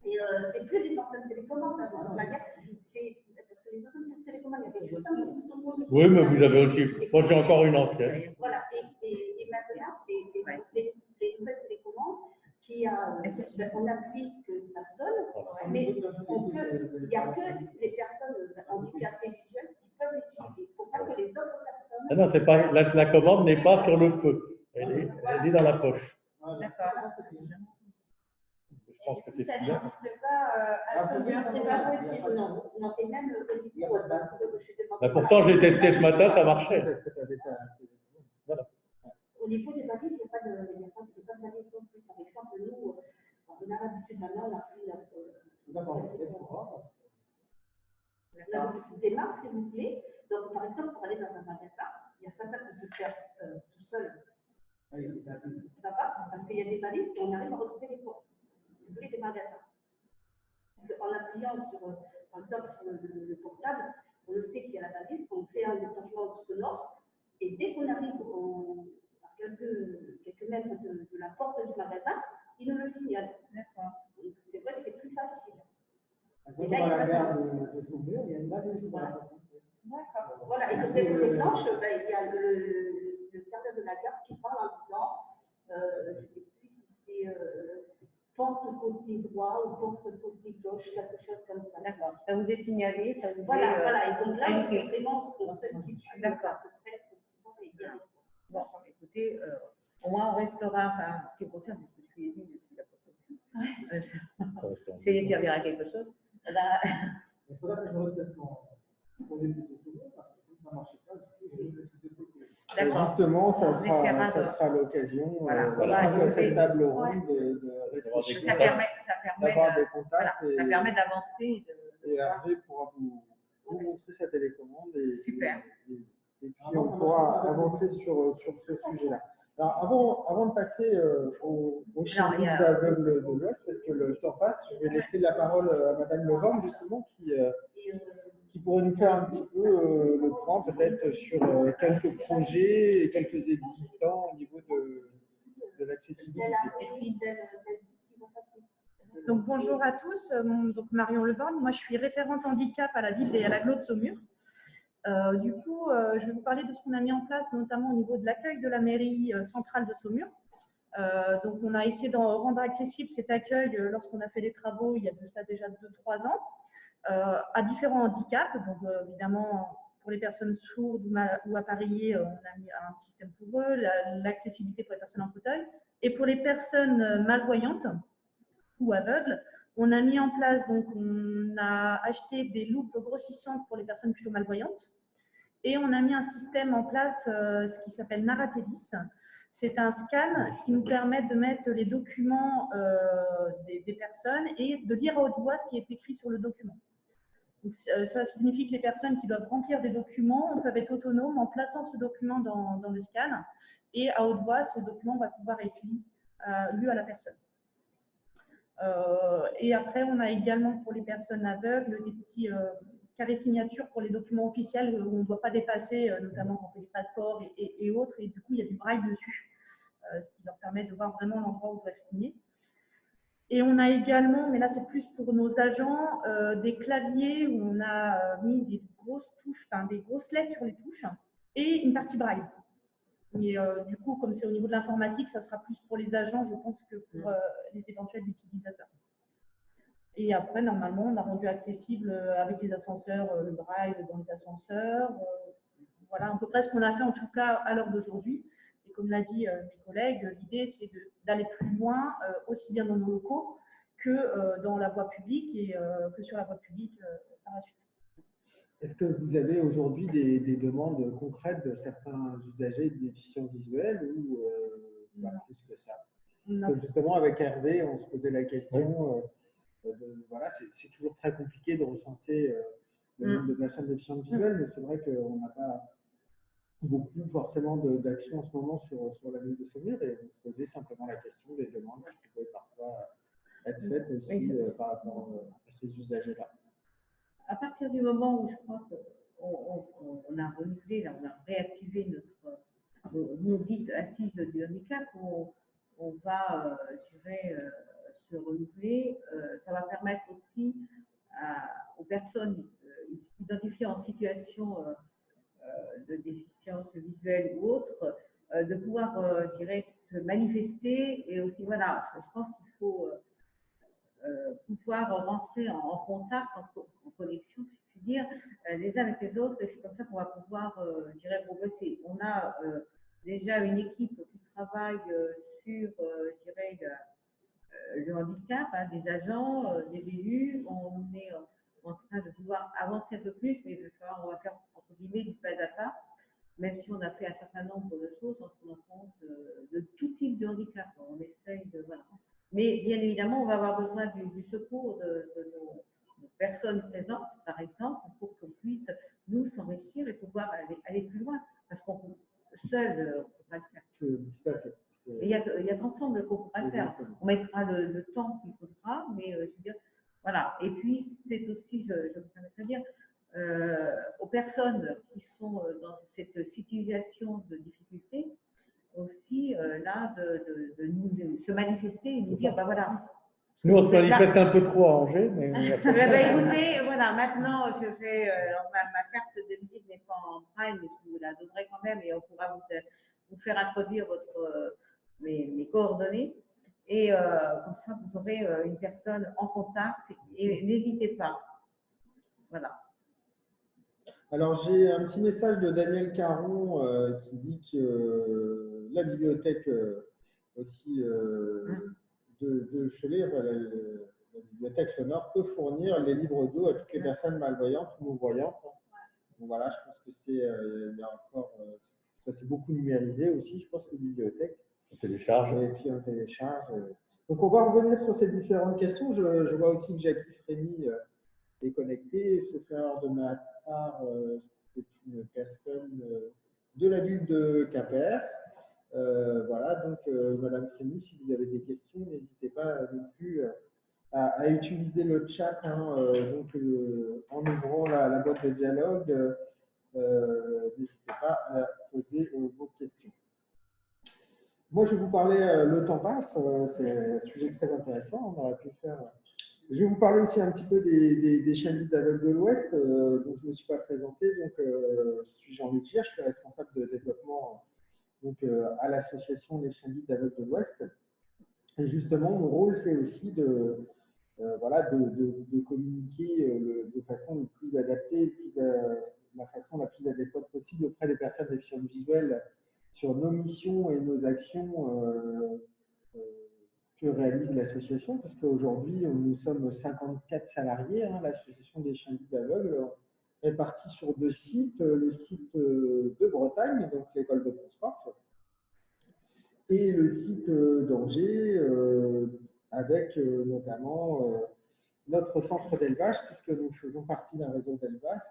Et c'est que des anciennes télécommandes. Avant la guerre, c'est parce que les anciennes télécommandes, il y avait juste un petit bouton. Oui, mais vous avez aussi. Moi, j'ai encore une ancienne. Voilà, et maintenant, c'est les nouvelles télécommandes qui on appuie que ça sonne, mais il n'y a que les personnes handicapées visuelles qui peuvent l'utiliser. Il ne faut pas que les autres personnes. Ah non, c'est pas, la commande n'est pas sur le feu. Elle est dans la poche. D'accord. Je pense que c'est Ça bien. n'existe pas à Saumur, c'est pas possible. Non, et même au niveau Bah, pourtant, j'ai testé ce matin, ça marchait. Voilà. au niveau des balises, il n'y a pas de balises non plus. Par exemple, nous, on a l'habitude maintenant, on a pris la petite démarche, s'il vous plaît. Donc, par exemple, pour aller dans un magasin, il y a certains qui se faire tout seul. Ça va, parce qu'il y a des balises et on arrive à retrouver les portes. Si vous voulez, des magasins. En appuyant sur, par exemple, sur le portable, on le sait qu'il y a la balise, on fait un déclenchement sonore, et dès qu'on arrive à quelques mètres de la porte du magasin, il nous le signale. D'accord. C'est vrai que c'est plus facile. Et là, il y a la gare de Saumur, il y a une balise. D'accord. Voilà, et quand on déclenche, il y a le serveur de la gare qui parle en disant, je ne sais plus si c'est porte côté droit ou porte côté gauche, quelque chose comme ça. D'accord. Ça vous est signalé, ça vous est, Voilà, et donc là, indiqué. c'est vraiment on se situe. D'accord. Bon, écoutez, au moins on restera, enfin, ce qui me concerne, puisque je suis élue, je suis la prochaine. Essayez de servir à quelque chose. Là, Il faudra que je reste pour les de Saumur, parce que ça ne marchait pas. d'accord. Justement, ça On essaiera sera l'occasion, Voilà. à cette table ronde, Ouais. de réfléchir, Ça permet d'avoir des voilà, contacts ça permet d'avancer. et Hervé pourra vous montrer sa télécommande Super. et puis on pourra avancer sur ce sujet-là. Alors avant de passer au chef il y a- d'aveugle de l'Ouest, parce que le temps passe, je vais laisser la parole à Madame Levorme justement qui pourrait nous faire un petit peu le point peut-être sur quelques projets et quelques existants au niveau de l'accessibilité. Donc bonjour à tous, donc Marion Leborgne, moi je suis référente handicap à la ville et à l'agglo de Saumur. Du coup, je vais vous parler de ce qu'on a mis en place, notamment au niveau de l'accueil de la mairie centrale de Saumur. Donc on a essayé de rendre accessible cet accueil lorsqu'on a fait les travaux il y a de ça déjà 2-3 ans, à différents handicaps. Donc évidemment, pour les personnes sourdes ou appareillées, on a mis un système pour eux, l'accessibilité pour les personnes en fauteuil. Et pour les personnes malvoyantes ou aveugles, on a mis en place, donc on a acheté des loupes grossissantes pour les personnes plutôt malvoyantes. Et on a mis un système en place, ce qui s'appelle Naratelis. C'est un scan qui nous permet de mettre les documents des personnes et de lire à haute voix ce qui est écrit sur le document. Donc, ça signifie que les personnes qui doivent remplir des documents peuvent être autonomes en plaçant ce document dans le scan et à haute voix, ce document va pouvoir être lu à la personne. Et après, on a également pour les personnes aveugles des petits carrés signatures pour les documents officiels où on ne doit pas dépasser, notamment quand on fait les passeports et autres. Et du coup, il y a du braille dessus, ce qui leur permet de voir vraiment l'endroit où ils doivent signer. Et on a également, mais là c'est plus pour nos agents, des claviers où on a mis des grosses touches, enfin des grosses lettres sur les touches et une partie braille. Mais du coup, comme c'est au niveau de l'informatique, ça sera plus pour les agents, je pense, que pour les éventuels utilisateurs. Et après, normalement, on a rendu accessible avec les ascenseurs le braille dans les ascenseurs. Voilà à peu près ce qu'on a fait en tout cas à l'heure d'aujourd'hui. Et comme l'a dit mes collègues, l'idée c'est d'aller plus loin, aussi bien dans nos locaux que dans la voie publique et que sur la voie publique par la suite. Est-ce que vous avez aujourd'hui des demandes concrètes de certains usagers de déficience visuelle ou pas plus que ça? Parce que justement, avec Hervé, on se posait la question, voilà, c'est toujours très compliqué de recenser le nombre de personnes déficientes visuelles, mais c'est vrai qu'on n'a pas beaucoup forcément d'actions en ce moment sur la ville de Saumur et on se posait simplement la question des demandes qui pouvaient parfois être faites aussi par rapport à ces usagers-là. À partir du moment où je crois qu'on a renouvelé, là, on a réactivé nos guides assises du handicap, on va, je dirais, se renouveler, ça va permettre aussi aux personnes identifiées en situation de déficience visuelle ou autre, de pouvoir, je dirais, se manifester et aussi, voilà, je pense qu'il faut pouvoir rentrer en contact, en connexion, si je puis dire, les uns avec les autres, et c'est comme ça qu'on va pouvoir, je dirais, progresser. On a déjà une équipe qui travaille sur, je dirais, le handicap, hein, des agents, des élus. On est en train de pouvoir avancer un peu plus, mais on va faire, entre guillemets, du pas à pas, même si on a fait un certain nombre de choses en tenant compte de tout type de handicap. On essaye de... Voilà. Mais bien évidemment, on va avoir besoin du secours de nos personnes présentes, par exemple, pour qu'on puisse nous s'enrichir et pouvoir aller plus loin. Parce qu'on seul, on ne peut pas le faire. Tout à fait. Il y a qu'ensemble qu'on pourra le faire. On mettra le temps qu'il faudra, mais je veux dire, voilà. Et puis, c'est aussi, je me permettrai de dire, aux personnes qui sont dans cette situation de difficulté, aussi là, de se manifester et nous dire, ben voilà. Nous, on se manifeste un peu trop à Angers, mais... Écoutez, voilà, maintenant, je vais... ma carte de visite n'est pas en braille, mais je vous la donnerai quand même et on pourra vous faire introduire mes coordonnées. Et comme ça, vous aurez une personne en contact et n'hésitez pas. Voilà. Alors, j'ai un petit message de Daniel Caron qui dit que la bibliothèque aussi de Cholet, la bibliothèque sonore peut fournir les livres d'eau à toutes les personnes malvoyantes ou non-voyantes. Donc voilà, je pense que il y a encore, ça s'est beaucoup numérisé aussi, je pense que la bibliothèque. On télécharge. Et puis on télécharge. Donc on va revenir sur ces différentes questions. Je vois aussi que Jackie Frémy est connectée. Ce frère de ma part, c'est une personne de la ville de Quimper. Voilà, donc Madame Frémy, si vous avez des questions, n'hésitez pas non plus à utiliser le chat hein, donc, en ouvrant la boîte de dialogue. N'hésitez pas à poser vos questions. Moi, je vais vous parler, le temps passe, c'est un sujet très intéressant, on aurait pu faire. Je vais vous parler aussi un petit peu des chaînes guides d'aveugles de l'Ouest, dont je ne me suis pas présenté. Donc, je suis Jean-Luc Gir, je suis responsable de développement donc, à l'association des chaînes guides d'aveugles de l'Ouest. Et justement, mon rôle, c'est aussi voilà, de communiquer de façon le plus adaptée, la façon la plus adéquate possible auprès des personnes déficientes visuelles sur nos missions et nos actions que réalise l'association, parce qu'aujourd'hui, nous sommes 54 salariés, hein, l'association des chiens guides aveugles, répartis sur 2 sites, le site de Bretagne, donc l'école de transport, et le site d'Angers, avec notamment notre centre d'élevage, puisque nous faisons partie d'un réseau d'élevage.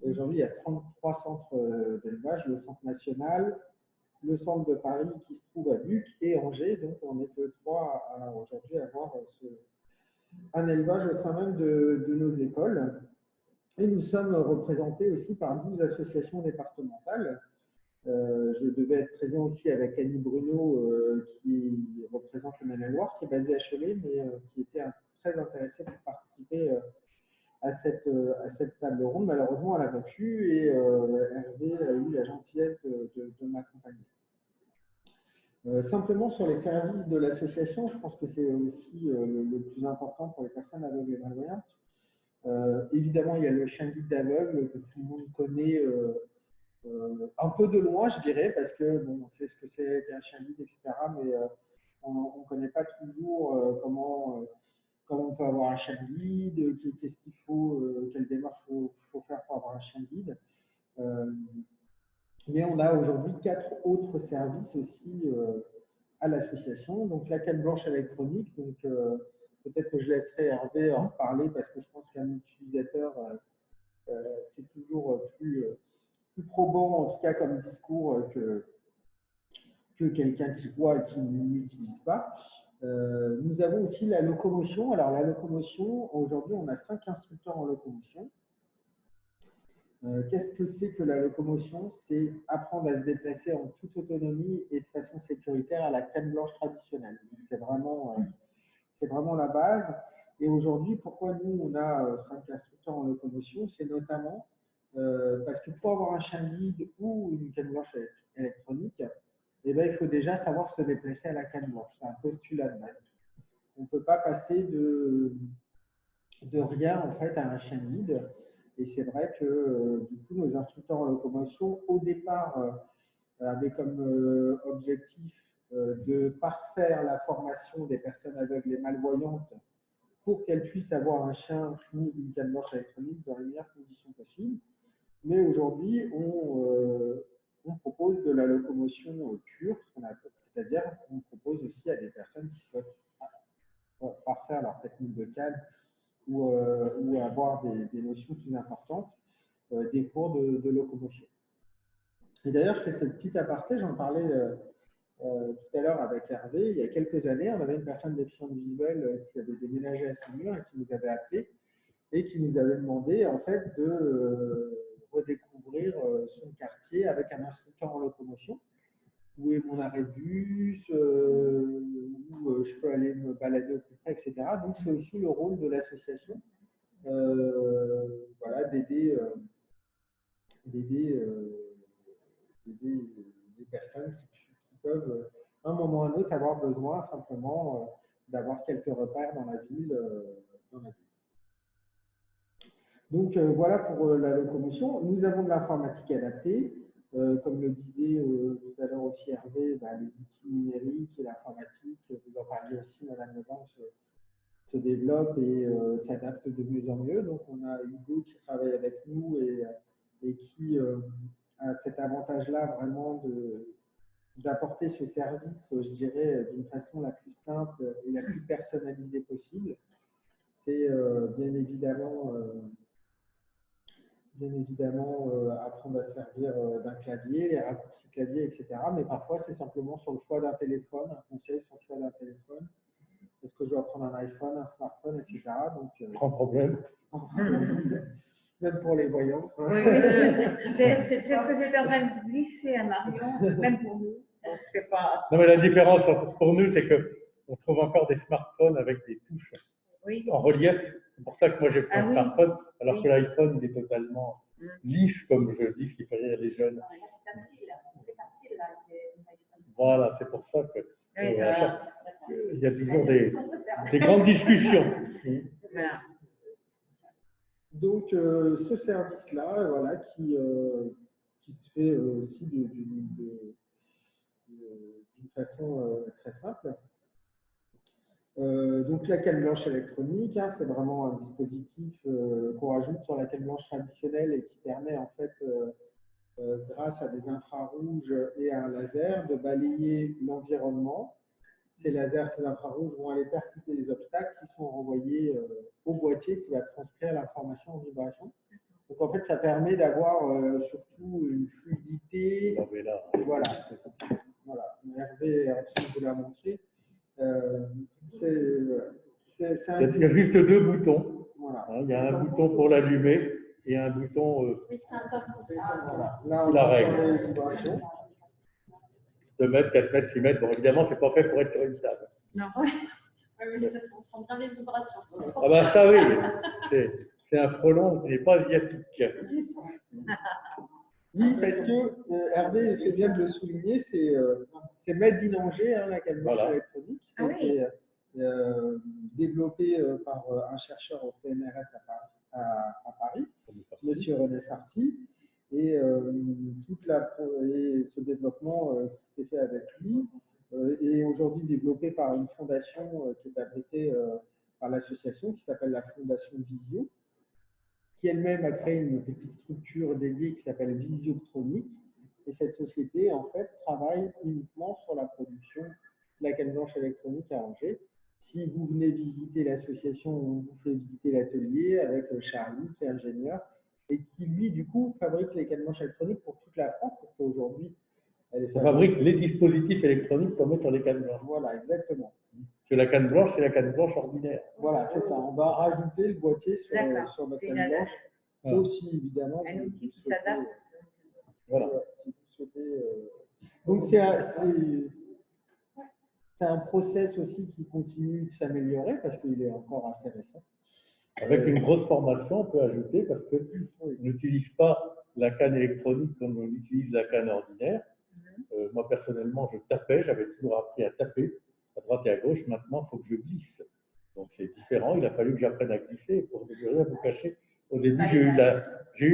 Aujourd'hui, il y a 33 centres d'élevage, le centre national, le centre de Paris qui se trouve à Buc et Angers. Donc, on n'est que 3 aujourd'hui à avoir un élevage au sein même de nos écoles. Et nous sommes représentés aussi par 12 associations départementales. Je devais être présent aussi avec Annie Bruno, qui représente le Maine-et-Loire, qui est basée à Cholet, mais qui était très intéressée pour participer à cette table ronde. Malheureusement, elle n'a pas pu et Hervé a eu la gentillesse de m'accompagner. Simplement sur les services de l'association, je pense que c'est aussi le plus important pour les personnes aveugles et malvoyantes. Évidemment, il y a le chien guide d'aveugle que tout le monde connaît un peu de loin, je dirais, parce que bon, on sait ce que c'est qu'un chien guide, etc. Mais on ne connaît pas toujours comment on peut avoir un chien guide, qu'est-ce qu'il faut, quelle démarche il faut faire pour avoir un chien guide. Mais on a aujourd'hui 4 autres services aussi à l'association. Donc la canne blanche électronique, donc peut-être que je laisserai Hervé en parler parce que je pense qu'un utilisateur, c'est toujours plus probant, en tout cas comme discours, que quelqu'un qui voit et qui n'utilise pas. Nous avons aussi la locomotion. Alors la locomotion, aujourd'hui on a 5 instructeurs en locomotion. Qu'est-ce que c'est que la locomotion? C'est apprendre à se déplacer en toute autonomie et de façon sécuritaire à la crème blanche traditionnelle. C'est vraiment la base. Et aujourd'hui, pourquoi nous, on a 5 instructeurs en locomotion? C'est notamment parce que pour avoir un chien guide ou une canne blanche électronique, eh ben, il faut déjà savoir se déplacer à la canne blanche. C'est un postulat de base. On ne peut pas passer de rien en fait, à un chien guide. Et c'est vrai que du coup, nos instructeurs en locomotion, au départ, avaient comme objectif de parfaire la formation des personnes aveugles et malvoyantes pour qu'elles puissent avoir un chien ou une canne blanche électronique dans les meilleures conditions possibles. Mais aujourd'hui, on propose de la locomotion pure, c'est-à-dire qu'on propose aussi à des personnes qui souhaitent parfaire leur technique de canne ou avoir des notions plus importantes, des cours de locomotion. Et d'ailleurs, je fais ce petit aparté, j'en parlais tout à l'heure avec Hervé. Il y a quelques années, on avait une personne déficiente visuelle qui avait déménagé à Saumur et qui nous avait appelé et qui nous avait demandé en fait de redécouvrir son quartier avec un instructeur en locomotion. Où est mon arrêt de bus, où je peux aller me balader au plus près, etc. Donc c'est aussi le rôle de l'association, voilà, d'aider des personnes qui peuvent, à un moment ou à un autre, avoir besoin simplement d'avoir quelques repères dans la ville. Donc voilà pour la locomotion. Nous avons de l'informatique adaptée. Comme le disait tout à l'heure aussi Hervé, les outils numériques et l'informatique, vous en parliez aussi, Madame Leban, se développe et s'adapte de mieux en mieux. Donc on a Hugo qui travaille avec nous et qui a cet avantage-là vraiment d'apporter ce service, je dirais, d'une façon la plus simple et la plus personnalisée possible. C'est bien évidemment apprendre à servir d'un clavier, les raccourcis clavier, etc. Mais parfois, c'est simplement sur le choix d'un téléphone, un conseil sur le choix d'un téléphone. Est-ce que je dois prendre un iPhone, un smartphone, etc. Donc, sans problème. Même pour les voyants. Oui, c'est ce que j'étais en train de glisser à Marion, même pour nous. Donc, c'est pas... Non, mais la différence pour nous, c'est qu'on trouve encore des smartphones avec des touches en relief. C'est pour ça que moi j'ai pris un smartphone, alors que l'iPhone il est totalement lisse, comme je dis, ce qui fait rire les jeunes. Voilà, c'est pour ça que il y a toujours des grandes discussions. Donc, ce service-là, voilà, qui se fait aussi d'une façon très simple. Donc la canne blanche électronique, hein, c'est vraiment un dispositif qu'on rajoute sur la canne blanche traditionnelle et qui permet en fait, grâce à des infrarouges et à un laser, de balayer l'environnement. Ces lasers, ces infrarouges vont aller percuter les obstacles qui sont renvoyés au boîtier qui va transcrire l'information en vibration. Donc en fait, ça permet d'avoir surtout une fluidité. Voilà. Hervé est en train de vous la montrer. Il y a juste deux boutons. Voilà. Il y a un bouton pour l'allumer et un bouton voilà. La règle. 2 mètres, 4 mètres, 6 mètres. Bon, évidemment, c'est pas fait pour être sur une table. Non. Oui, mais on sent bien les vibrations. Ah ben ça oui, c'est un frelon qui n'est pas asiatique. Oui, parce que Hervé fait bien de le souligner, c'est Made in Angers, hein, la canne blanche électronique. C'était développé par un chercheur au CNRS à Paris, Monsieur René Farcy. Et ce développement qui s'est fait avec lui est aujourd'hui développé par une fondation qui est abritée par l'association qui s'appelle la Fondation Visio, qui elle-même a créé une petite structure dédiée qui s'appelle Visioptronic. Et cette société, en fait, travaille uniquement sur la production de la canne blanche électronique à Angers. Si vous venez visiter l'association, on vous fait visiter l'atelier avec Charlie, qui est ingénieur, et qui, lui, du coup, fabrique les cannes blanches électroniques pour toute la France, parce qu'aujourd'hui, elle est On fabrique les dispositifs électroniques qu'on met sur les cannes blanches. Voilà, exactement. Parce que la canne blanche, c'est la canne blanche ordinaire. Voilà, c'est ça. On va rajouter le boîtier D'accord. sur votre C'est canne blanche, Voilà. sauf si, évidemment, Un vous outil qui souhaitez- s'adapte. Voilà. si vous souhaitez, donc, c'est un process aussi qui continue de s'améliorer parce qu'il est encore assez récent. Avec une grosse formation, on peut ajouter, parce qu'on n'utilise pas la canne électronique comme on utilise la canne ordinaire. Moi, personnellement, je tapais, j'avais toujours appris à taper à droite et à gauche. Maintenant, il faut que je glisse. Donc, c'est différent. Il a fallu que j'apprenne à glisser. Pour ne rien vous cacher, au début, j'ai eu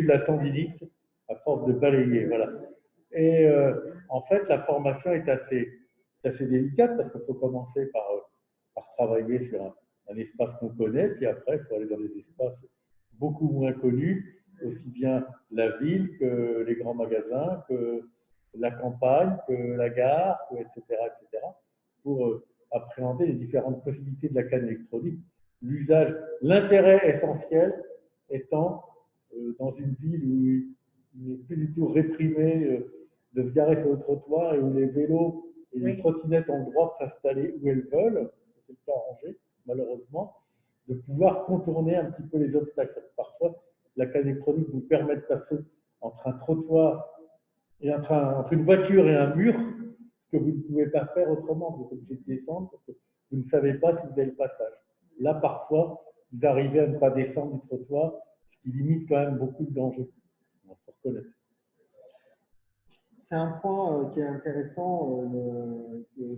de la tendinite à force de balayer. Voilà. Et en fait, la formation est assez délicate parce qu'il faut commencer par travailler sur un espace qu'on connaît, puis après, il faut aller dans des espaces beaucoup moins connus, aussi bien la ville que les grands magasins, que la campagne, que la gare, etc., pour appréhender les différentes possibilités de la canne électronique. L'intérêt essentiel étant dans une ville où il n'est plus du tout réprimé de se garer sur le trottoir et où les vélos et les trottinettes ont le droit de s'installer où elles veulent, c'est le cas à Angers, malheureusement, de pouvoir contourner un petit peu les obstacles. Parfois, la canne électronique vous permet de passer entre un trottoir et entre une voiture et un mur, ce que vous ne pouvez pas faire autrement. Vous êtes obligé de descendre parce que vous ne savez pas si vous avez le passage. Là, parfois, vous arrivez à ne pas descendre du trottoir, ce qui limite quand même beaucoup de dangers. Il faut reconnaître. C'est un point qui est intéressant que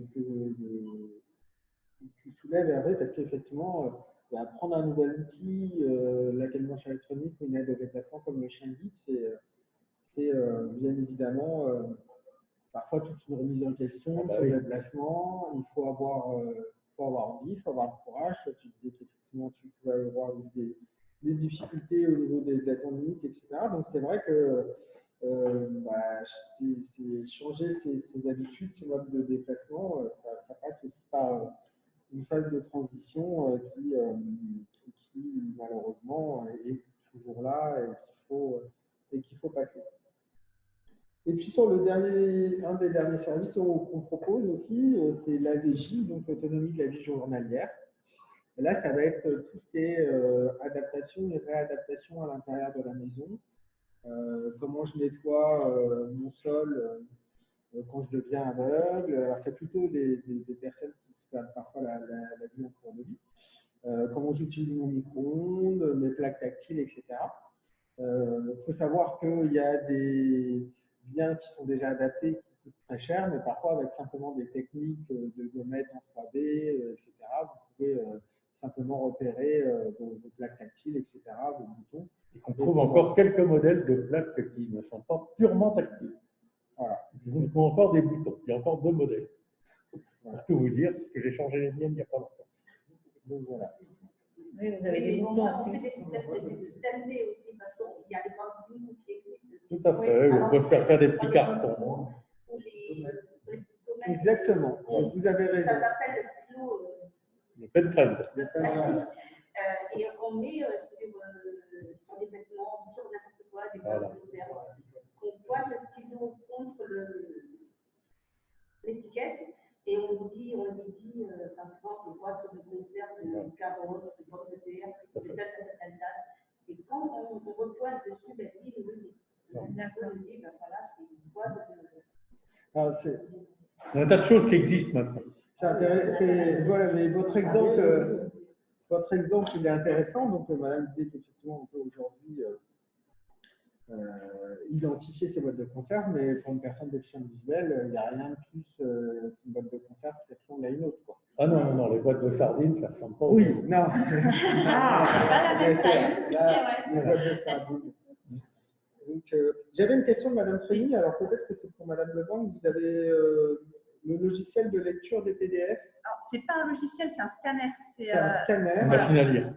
tu soulèves, Hervé, parce qu'effectivement, apprendre un nouvel outil, la canne blanche électronique ou une aide au déplacement comme le chien guide, c'est bien évidemment parfois toute une remise en question sur le déplacement. Il faut avoir envie, il faut avoir le courage. Tu disais qu'effectivement, tu pouvais avoir des difficultés au niveau de la tendinite, etc. Donc, c'est vrai que c'est changer ses habitudes, ses modes de déplacement, ça passe aussi par une phase de transition qui malheureusement est toujours là et qu'il faut passer. Et puis sur un des derniers services qu'on propose aussi, c'est l'AVJ, donc l'autonomie de la vie journalière. Et là, ça va être tout ce qui est adaptation et réadaptation à l'intérieur de la maison. Comment je nettoie mon sol quand je deviens aveugle. Alors, c'est plutôt des personnes qui perdent parfois la vue en cours de vie. Comment j'utilise mon micro-ondes, mes plaques tactiles, etc. Il faut savoir qu'il y a des biens qui sont déjà adaptés, qui coûtent très cher, mais parfois avec simplement des techniques de gommettes en 3D, etc., vous pouvez simplement repérer vos plaques tactiles, etc., vos boutons. Et qu'on trouve encore quelques modèles de plaques qui ne sont pas purement tactiles. Voilà. Nous avons encore des boutons. Il y a encore 2 modèles. Pour tout vous dire, parce que j'ai changé les miennes il n'y a pas longtemps. Donc voilà. Oui, vous avez des mais boutons on fait aussi. des systèmes D aussi, parce qu'il y a des magazines qui existent. Tout à fait. On peut faire des petits cartons. Exactement. Vous avez raison. Ça s'appelle le stylo. Le pen friend. Et on met sur des vêtements, sur n'importe quoi, des boîtes de conserve. On voit le stylo contre l'étiquette et on lui dit, par exemple, une boîte de conserve de carottes, de pommes de terre, de telle date. Et quand on reçoit dessus, ben, il nous le dit. On nous dit, ben voilà, c'est une boîte de. Il y a un tas de choses qui existent maintenant. C'est intéressant. Voilà, mais votre exemple, il est intéressant. Donc, madame disait qu'effectivement, on peut aujourd'hui identifier ces boîtes de conserve, mais pour une personne déficiente visuelle, il n'y a rien de plus qu'une boîte de conserve qui ressemble à une autre, quoi. Ah non, les boîtes de sardines, ça ne ressemble pas aux Oui, autres. non. C'est pas la même taille. Là, Mais les ouais. boîtes de sardines. Donc, j'avais une question de madame Frémy, alors peut-être que c'est pour madame Lebanc. Vous avez le logiciel de lecture des PDF. Alors, c'est pas un logiciel, c'est un scanner. C'est un scanner. Une machine à lire.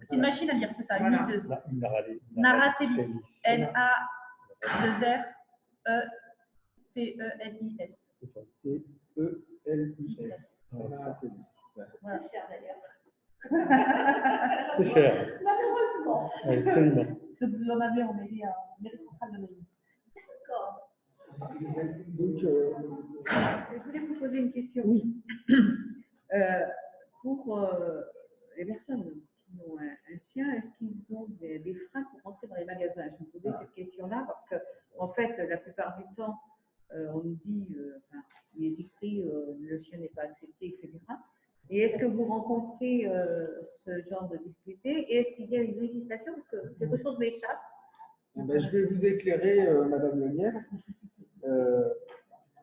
C'est une machine à lire, c'est ça, une Voilà. liseuse. Naratellis. Naratellis. N-A-2-R-E-T-E-L-I-S. T-E-L-I-S. Naratellis. C'est cher d'ailleurs. C'est cher. Malheureusement. Absolument. que vous en avez en mairie centrale de Neuilly. Donc, Je voulais vous poser une question. oui. Pour les personnes qui ont un chien, est-ce qu'ils ont des freins pour rentrer dans les magasins? Je me posais cette question-là parce que, en fait, la plupart du temps, on nous dit, enfin, il est écrit, le chien n'est pas accepté, etc. Et est-ce que vous rencontrez ce genre de difficulté? Et est-ce qu'il y a une législation? Parce que quelque chose m'échappe. Ben, je vais vous éclairer, Madame Lenière.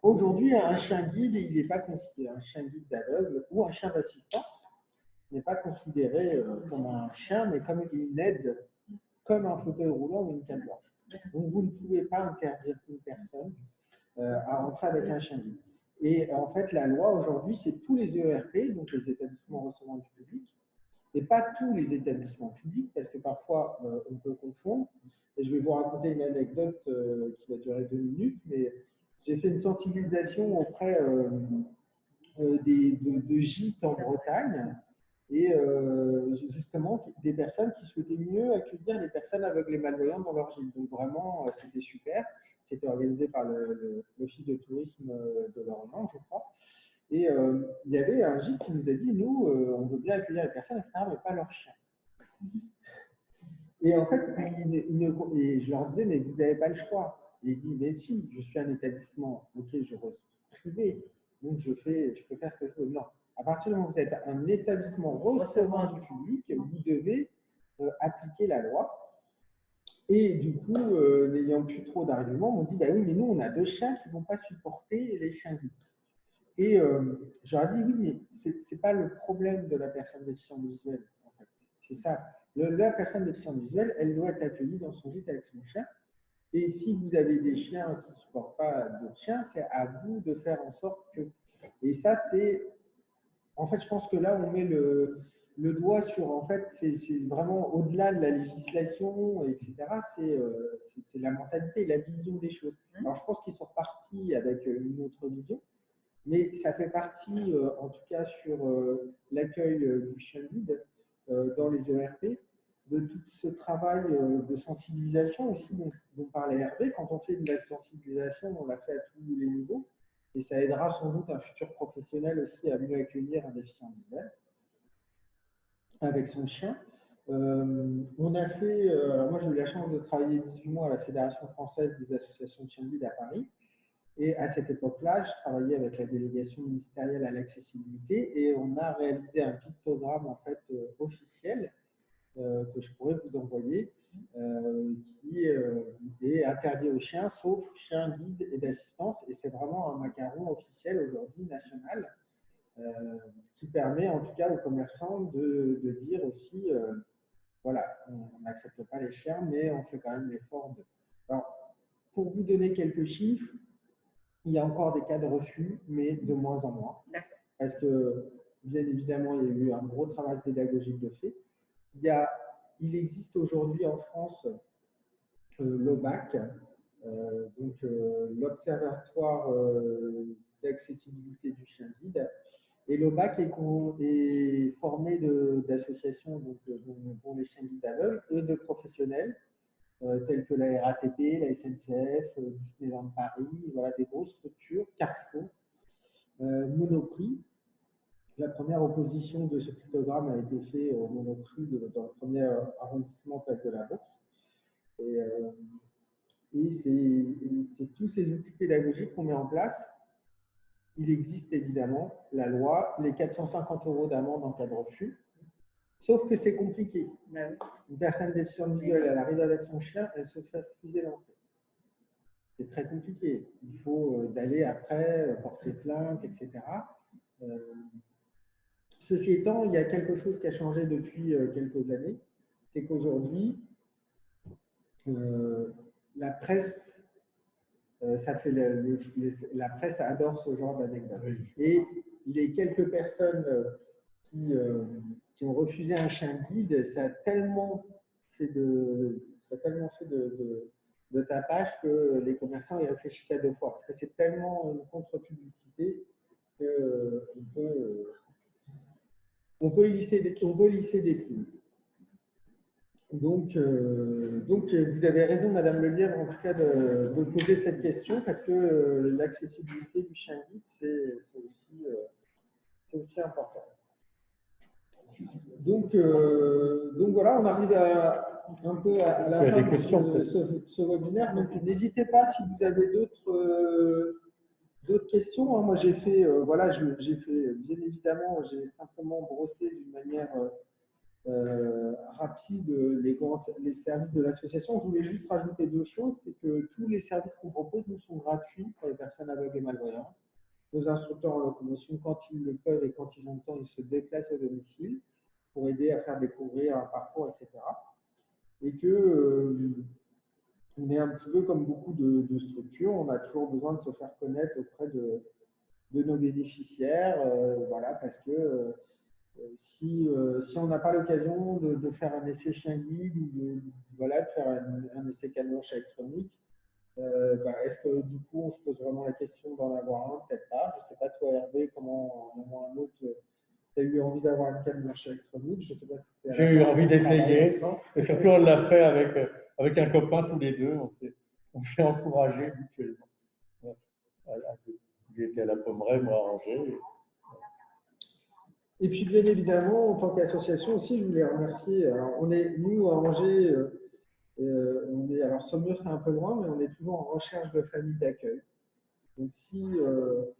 Aujourd'hui, un chien guide, il n'est pas considéré un chien guide d'aveugle ou un chien d'assistance n'est pas considéré comme un chien, mais comme une aide, comme un fauteuil roulant ou une canne blanche. Donc, vous ne pouvez pas interdire une personne à rentrer avec un chien guide. Et en fait, la loi aujourd'hui, c'est tous les ERP, donc les établissements recevant du public, et pas tous les établissements publics, parce que parfois on peut confondre. Et je vais vous raconter une anecdote qui va durer 2 minutes, mais j'ai fait une sensibilisation auprès de gîtes en Bretagne, et justement des personnes qui souhaitaient mieux accueillir les personnes aveugles et malvoyantes dans leur gîte. Donc vraiment, c'était super. C'était organisé par l'Office de tourisme de l'Orient, je crois. Et il y avait un gîte qui nous a dit, nous, on veut bien accueillir les personnes, etc., mais pas leurs chiens. Et en fait, et je leur disais, mais vous n'avez pas le choix. Et il dit, mais si, je suis un établissement, ok, je reste privé, donc je peux faire ce que je veux. Non, à partir du moment où vous êtes un établissement recevant du public, vous devez appliquer la loi. Et du coup, n'ayant plus trop d'arguments, on dit, bah oui, mais nous, on a 2 chiens qui ne vont pas supporter les chiens guides. Et je leur ai dit, oui, mais ce n'est pas le problème de la personne déficiente visuelle, en fait. C'est ça. La personne déficiente visuelle, elle doit être accueillie dans son gîte avec son chien. Et si vous avez des chiens qui ne supportent pas d'autres chiens, c'est à vous de faire en sorte que… Et ça, c'est… En fait, je pense que là, on met le doigt sur… En fait, c'est vraiment au-delà de la législation, etc. C'est la mentalité et la vision des choses. Alors, je pense qu'ils sont repartis avec une autre vision. Mais ça fait partie, en tout cas sur l'accueil du chien guide dans les ERP, de tout ce travail de sensibilisation aussi dont parlait Hervé. Quand on fait de la sensibilisation, on l'a fait à tous les niveaux. Et ça aidera sans doute un futur professionnel aussi à mieux accueillir un déficient visuel avec son chien. On a fait, alors moi j'ai eu la chance de travailler 18 mois à la Fédération française des associations de chiens guides à Paris. Et à cette époque-là, je travaillais avec la délégation ministérielle à l'accessibilité et on a réalisé un pictogramme en fait officiel que je pourrais vous envoyer, qui est interdit aux chiens, sauf chiens guides et d'assistance. Et c'est vraiment un macaron officiel aujourd'hui national qui permet en tout cas aux commerçants de dire aussi, voilà, on n'accepte pas les chiens, mais on fait quand même l'effort de… Alors, pour vous donner quelques chiffres, il y a encore des cas de refus, mais de moins en moins. Parce que, bien évidemment, il y a eu un gros travail pédagogique de fait. Il existe aujourd'hui en France l'OBAC, donc l'Observatoire d'accessibilité du chien guide. Et l'OBAC est formé d'associations dont les chiens guides aveugles et de professionnels. Tels que la RATP, la SNCF, Disneyland Paris, voilà, des grosses structures, Carrefour, Monoprix. La première opposition de ce pictogramme a été faite au Monoprix dans le premier arrondissement place de la Bourse. Et c'est tous ces outils pédagogiques qu'on met en place. Il existe évidemment la loi, les 450 € d'amende en cas de refus. Sauf que c'est compliqué. Une personne déficiente visuelle, elle arrive avec son chien, elle se fait refuser l'entrée. C'est très compliqué. Il faut d'aller après, porter plainte, etc. Ceci étant, il y a quelque chose qui a changé depuis quelques années. C'est qu'aujourd'hui, la presse, la presse adore ce genre d'anecdote. Et les quelques personnes qui ont refusé un chien guide, ça a tellement fait de tapage que les commerçants y réfléchissent à 2 fois. Parce que c'est tellement une contre-publicité qu'on peut lisser des films. Donc, vous avez raison, Madame Lelièvre, en tout cas, de poser cette question, parce que l'accessibilité du chien guide, c'est aussi important. Donc voilà, on arrive un peu à la fin de ce webinaire. Donc, n'hésitez pas si vous avez d'autres questions. Moi, j'ai fait, voilà, j'ai fait, bien évidemment, j'ai simplement brossé d'une manière rapide les services de l'association. Je voulais juste rajouter deux choses, c'est que tous les services qu'on propose nous sont gratuits pour les personnes aveugles et malvoyantes. Nos instructeurs en locomotion, quand ils le peuvent et quand ils ont le temps, ils se déplacent au domicile pour aider à faire découvrir un parcours, etc. Et que on est un petit peu comme beaucoup de structures, on a toujours besoin de se faire connaître auprès de nos bénéficiaires, voilà, parce que si on n'a pas l'occasion de faire un essai chien guide ou voilà, de faire un essai canoche électronique, est-ce que du coup on se pose vraiment la question d'en avoir un? Peut-être pas. Je ne sais pas toi Hervé, comment en avoir un autre. Tu as eu envie d'avoir une canoche électronique? Je sais pas si j'ai eu envie d'essayer, et surtout on l'a fait avec un copain tous les deux, on s'est encouragés mutuellement. Il était à la Pommeraye, moi à Angers. Et puis, bien évidemment, en tant qu'association aussi, je voulais remercier. Alors, nous, à Angers, alors Saumur, c'est un peu loin, mais on est toujours en recherche de familles d'accueil. Donc, si vous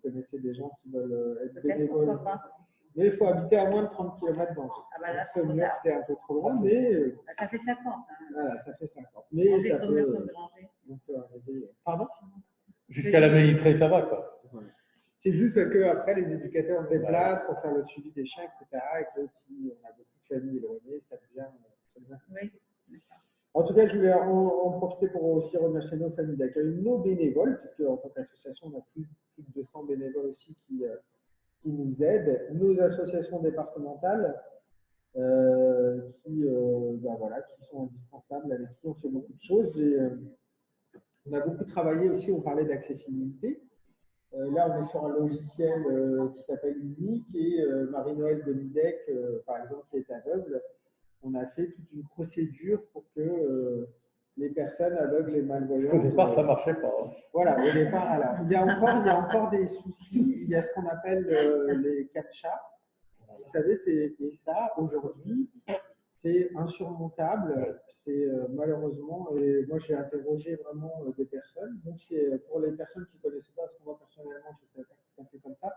connaissez des gens qui veulent être bénévoles, mais il faut habiter à moins de 30 km d'Angers. Saumur, c'est un peu trop loin, mais. Ça fait 50. Hein. Voilà, ça fait 50. Mais ça peut. Pardon? Jusqu'à la Ménitrée, ça va, quoi. Voilà. C'est juste parce qu'après, les éducateurs se déplacent pour faire le suivi des chiens, etc. Et que si on a beaucoup de familles éloignées, ça devient. Oui. En tout cas, je voulais en profiter pour aussi remercier nos familles d'accueil, nos bénévoles, puisque en tant qu'association, on a plus de 200 bénévoles aussi qui nous aident, nos associations départementales qui sont indispensables, avec qui on fait beaucoup de choses. On a beaucoup travaillé aussi, on parlait d'accessibilité. Là, on est sur un logiciel qui s'appelle Unique et Marie-Noël Benidec, par exemple, qui est aveugle. On a fait toute une procédure pour que les personnes aveugles et malvoyantes… Au départ, ça ne marchait pas. Hein. Voilà, au départ, alors, il y a encore des soucis. Il y a ce qu'on appelle les CAPTCHA. Vous savez, et ça, aujourd'hui, c'est insurmontable. C'est malheureusement, et moi j'ai interrogé vraiment des personnes. Donc, c'est pour les personnes qui ne connaissaient pas, parce que moi personnellement, je ne savais pas que c'était un peu comme ça.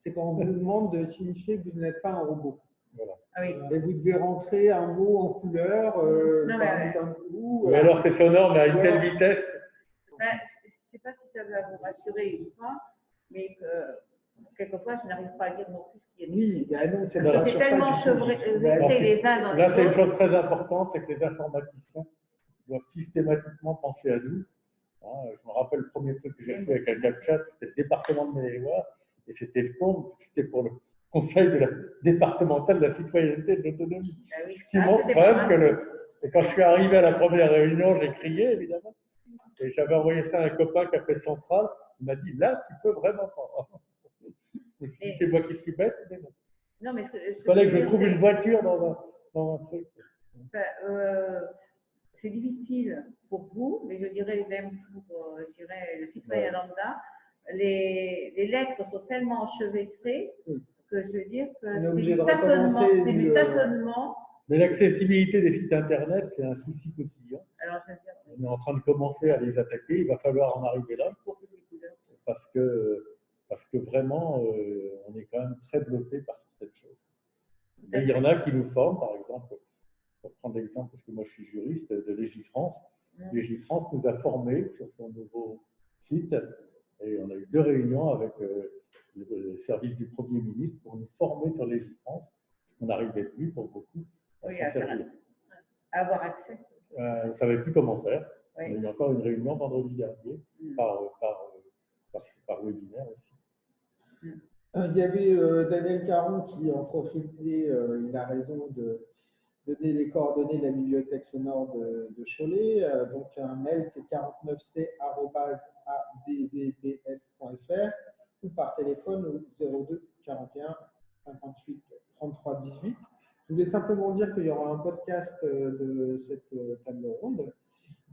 C'est quand on vous demande de signifier que vous n'êtes pas un robot. Voilà. Ah oui. Et vous devez rentrer un mot en couleur d'un coup. Mais alors c'est sonore, mais à une telle vitesse. Je ne sais pas si ça va vous rassurer ou pas, mais quelquefois je n'arrive pas à dire non plus ce qu'il y a. Oui, non, c'est tellement chevré les uns dans les autres. Là, c'est une chose très importante, c'est que les informaticiens doivent systématiquement penser à nous. Je me rappelle le premier truc que j'ai fait avec un CAPTCHA, c'était le département de Maine-et-Loire, et c'était le compte, c'était pour le Conseil départemental de la citoyenneté et de l'autonomie. Ah oui. Ce qui montre quand même que et quand je suis arrivé à la première réunion, j'ai crié évidemment. Et j'avais envoyé ça à un copain qui a fait Centrale. Il m'a dit là, tu peux vraiment pas. Je me suis dit, c'est moi qui suis bête, mais non. Non, mais il fallait que je trouve une voiture dans un truc. C'est difficile pour vous, mais je dirais même pour le citoyen lambda. Les lettres sont tellement enchevêtrées que je veux dire que c'est du tâtonnement. Mais l'accessibilité des sites internet, c'est un souci quotidien. Alors, on est en train de commencer à les attaquer, il va falloir en arriver là. Parce que vraiment, on est quand même très bloqué par cette chose. Et il y en a qui nous forment, par exemple, pour prendre l'exemple, parce que moi je suis juriste, de Légifrance. Légifrance nous a formés sur son nouveau site, et on a eu 2 réunions avec le service du Premier ministre pour nous former sur Légifrance. On n'arrivait plus, pour beaucoup, à s'en servir. À avoir accès. On ne savait plus comment faire. Oui. On a eu encore une réunion vendredi dernier par webinaire aussi. Il y avait Daniel Caron qui en profitait, il a raison de donner les coordonnées de la bibliothèque sonore de Cholet. Donc un mail, c'est 49c@adbbs.fr ou par téléphone au 02 41 58 33 18. Je voulais simplement dire qu'il y aura un podcast de cette table ronde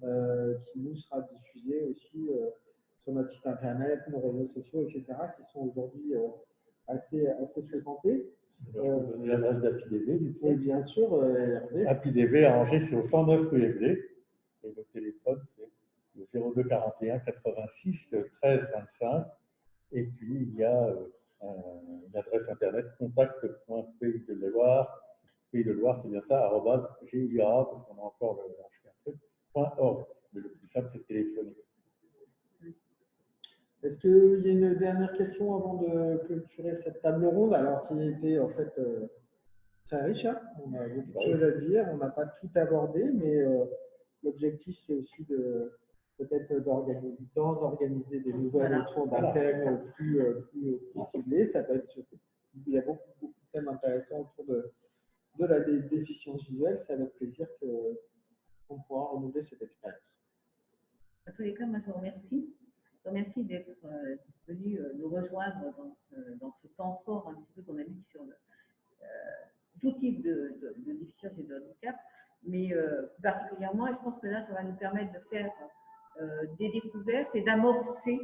qui nous sera diffusé aussi sur notre site internet, nos réseaux sociaux, etc., qui sont aujourd'hui assez fréquentés. Je vais vous donner l'adresse d'APIDV. Du coup. Et bien sûr, Hervé. APIDV à Angers, c'est au 109 rue Eblé. Et le téléphone, c'est le 02 41 86 13 25. Et puis, il y a une adresse internet contact.pays de Loire. Pays de Loire, c'est bien ça, @GIA, parce qu'on a encore l'ancien truc, .org. Mais le plus simple, c'est de téléphoner. Est-ce qu'il y a une dernière question avant de clôturer cette table ronde, alors qui était en fait très riche, hein. On a beaucoup de choses à dire, on n'a pas tout abordé, mais l'objectif c'est aussi de peut-être d'organiser du temps, d'organiser des nouvelles autour d'un thème plus ciblé. Ça peut être, il y a beaucoup de thèmes intéressants autour de la déficience visuelle. C'est avec plaisir qu'on pourra renouveler cette expérience. En tous les cas, moi je vous remercie. Je vous remercie d'être venu nous rejoindre dans ce temps fort un petit peu qu'on a mis sur tout type de déficience et de handicap, mais plus particulièrement, et je pense que là, ça va nous permettre de faire des découvertes et d'amorcer,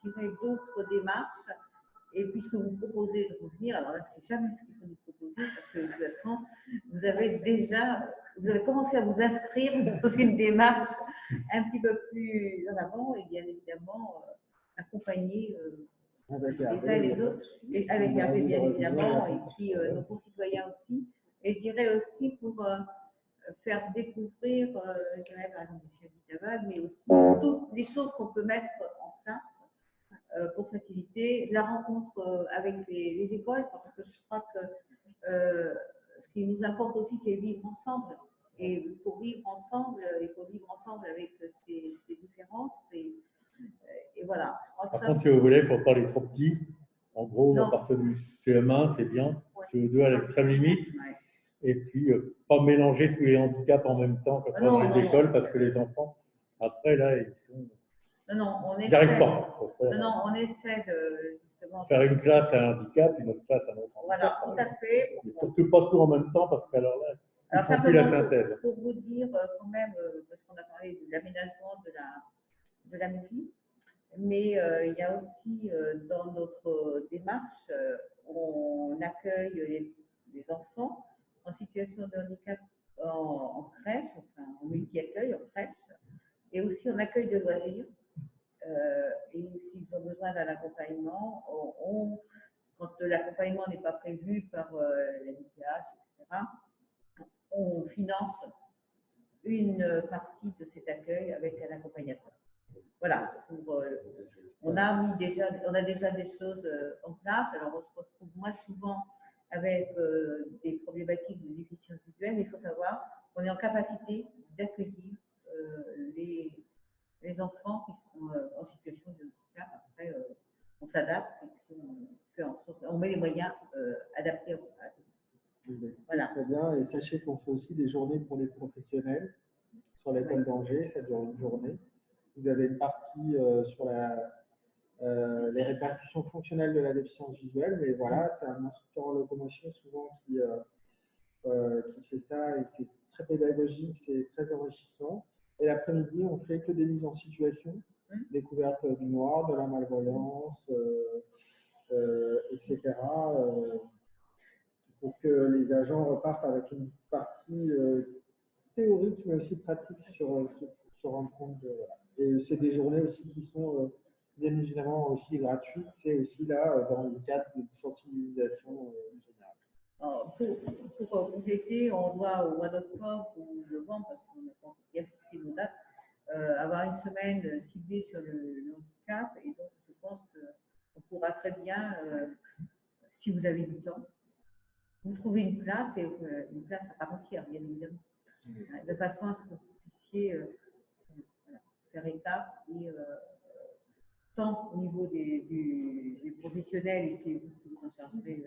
je dirais, d'autres démarches. Et puisque vous proposez de revenir, alors là, c'est jamais ce qu'il faut nous proposer, parce que de toute façon, vous avez commencé à vous inscrire dans une démarche un petit peu plus en avant, et bien évidemment, accompagner Avec les uns Hervé, et les autres, et avec Hervé bien évidemment, et puis nos concitoyens aussi. Et je dirais aussi pour faire découvrir, je dirais par exemple Michel Vitaval, mais aussi toutes les choses qu'on peut mettre en place pour faciliter la rencontre avec les écoles, parce que je crois que ce qui nous importe aussi, c'est vivre ensemble. Et pour vivre ensemble, il faut vivre ensemble avec ces différences. Et voilà. Par contre, si vous voulez, il ne faut pas les trop petits. En gros, à partir du CM1, c'est bien. CE2 à l'extrême limite. Ouais. Et puis, pas mélanger tous les handicaps en même temps quand on est dans les écoles, parce que les enfants, après, là, ils sont. Ils n'arrivent pas. On essaie de justement. Faire une classe à un handicap, une autre classe à un autre handicap. Voilà, tout à fait. Mais surtout pas tout en même temps, parce qu'alors là, ils ne font plus la synthèse. Pour vous dire quand même, parce qu'on a parlé de l'aménagement de la mairie, mais il y a aussi dans notre démarche, on accueille les enfants en situation de handicap en crèche, enfin en multi-accueil, en crèche, et aussi en accueil de loisirs. Et s'ils ont besoin d'un accompagnement, quand l'accompagnement n'est pas prévu par la DPH, etc., on finance une partie de cet accueil avec un accompagnateur. Voilà, on a déjà des choses en place. Alors, on se retrouve moins souvent avec des problématiques de déficience visuelle, mais il faut savoir qu'on est en capacité d'accueillir les enfants qui sont en situation de handicap. Après, on s'adapte et puis on met les moyens adaptés au stade. Voilà. Très bien, et sachez qu'on fait aussi des journées pour les professionnels sur l'école d'Angers, ça dure une journée. Vous avez une partie sur les répercussions fonctionnelles de la déficience visuelle, mais voilà, c'est un instructeur en locomotion souvent qui fait ça, et c'est très pédagogique, c'est très enrichissant. Et l'après-midi, on fait que des mises en situation, découverte du noir, de la malvoyance, etc. Pour que les agents repartent avec une partie théorique, mais aussi pratique sur un point de. Voilà. Et c'est des journées aussi qui sont bien évidemment aussi gratuites. C'est aussi là dans le cadre de sensibilisation générale. Alors, pour compléter, on doit au mois d'octobre ou novembre, parce qu'on n'a pas bien fixé nos dates, avoir une semaine ciblée sur le handicap. Et donc, je pense qu'on pourra très bien, si vous avez du temps, vous trouvez une place, et une place à part entière, bien évidemment, de façon à ce que vous puissiez faire étape et tant au niveau des professionnels, et c'est vous qui vous en chargerez,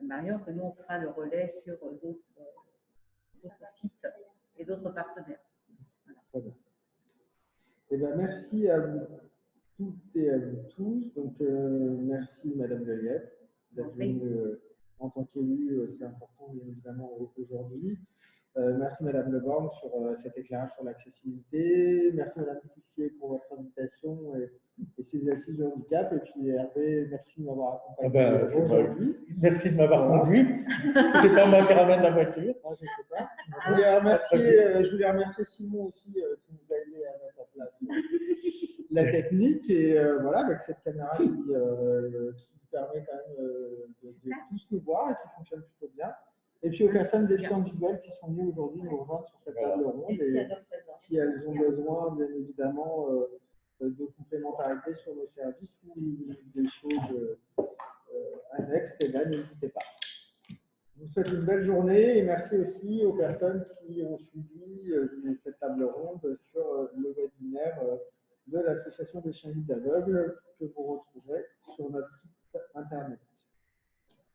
Marion, que nous on fera le relais sur d'autres sites et d'autres partenaires. Voilà. Très bien. Eh bien, merci à vous toutes et à vous tous. Donc, merci Madame Deliette d'être venue en tant qu'élu, c'est important, bien évidemment, aujourd'hui. Merci Madame Leborgne sur cet éclairage sur l'accessibilité. Merci Madame Tixier pour votre invitation et ces assises du handicap. Et puis Hervé, merci de m'avoir accompagné aujourd'hui. Merci de m'avoir conduit. C'est pas moi qui ramène la voiture. Ah, je sais pas. Je voulais remercier Simon aussi qui nous a aidé à mettre en place la technique. Et voilà, avec cette caméra qui permet quand même de tous nous voir et qui fonctionne plutôt bien. Et puis aux personnes des champs visuels qui sont venues aujourd'hui nous rejoindre sur cette table ronde. Et si elles ont besoin, bien évidemment, de complémentarité sur nos services ou des choses annexes, eh bien, n'hésitez pas. Je vous souhaite une belle journée et merci aussi aux personnes qui ont suivi cette table ronde sur le webinaire de l'Association des chiens guides aveugles que vous retrouverez sur notre site internet.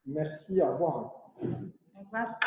Merci, au revoir. Au revoir.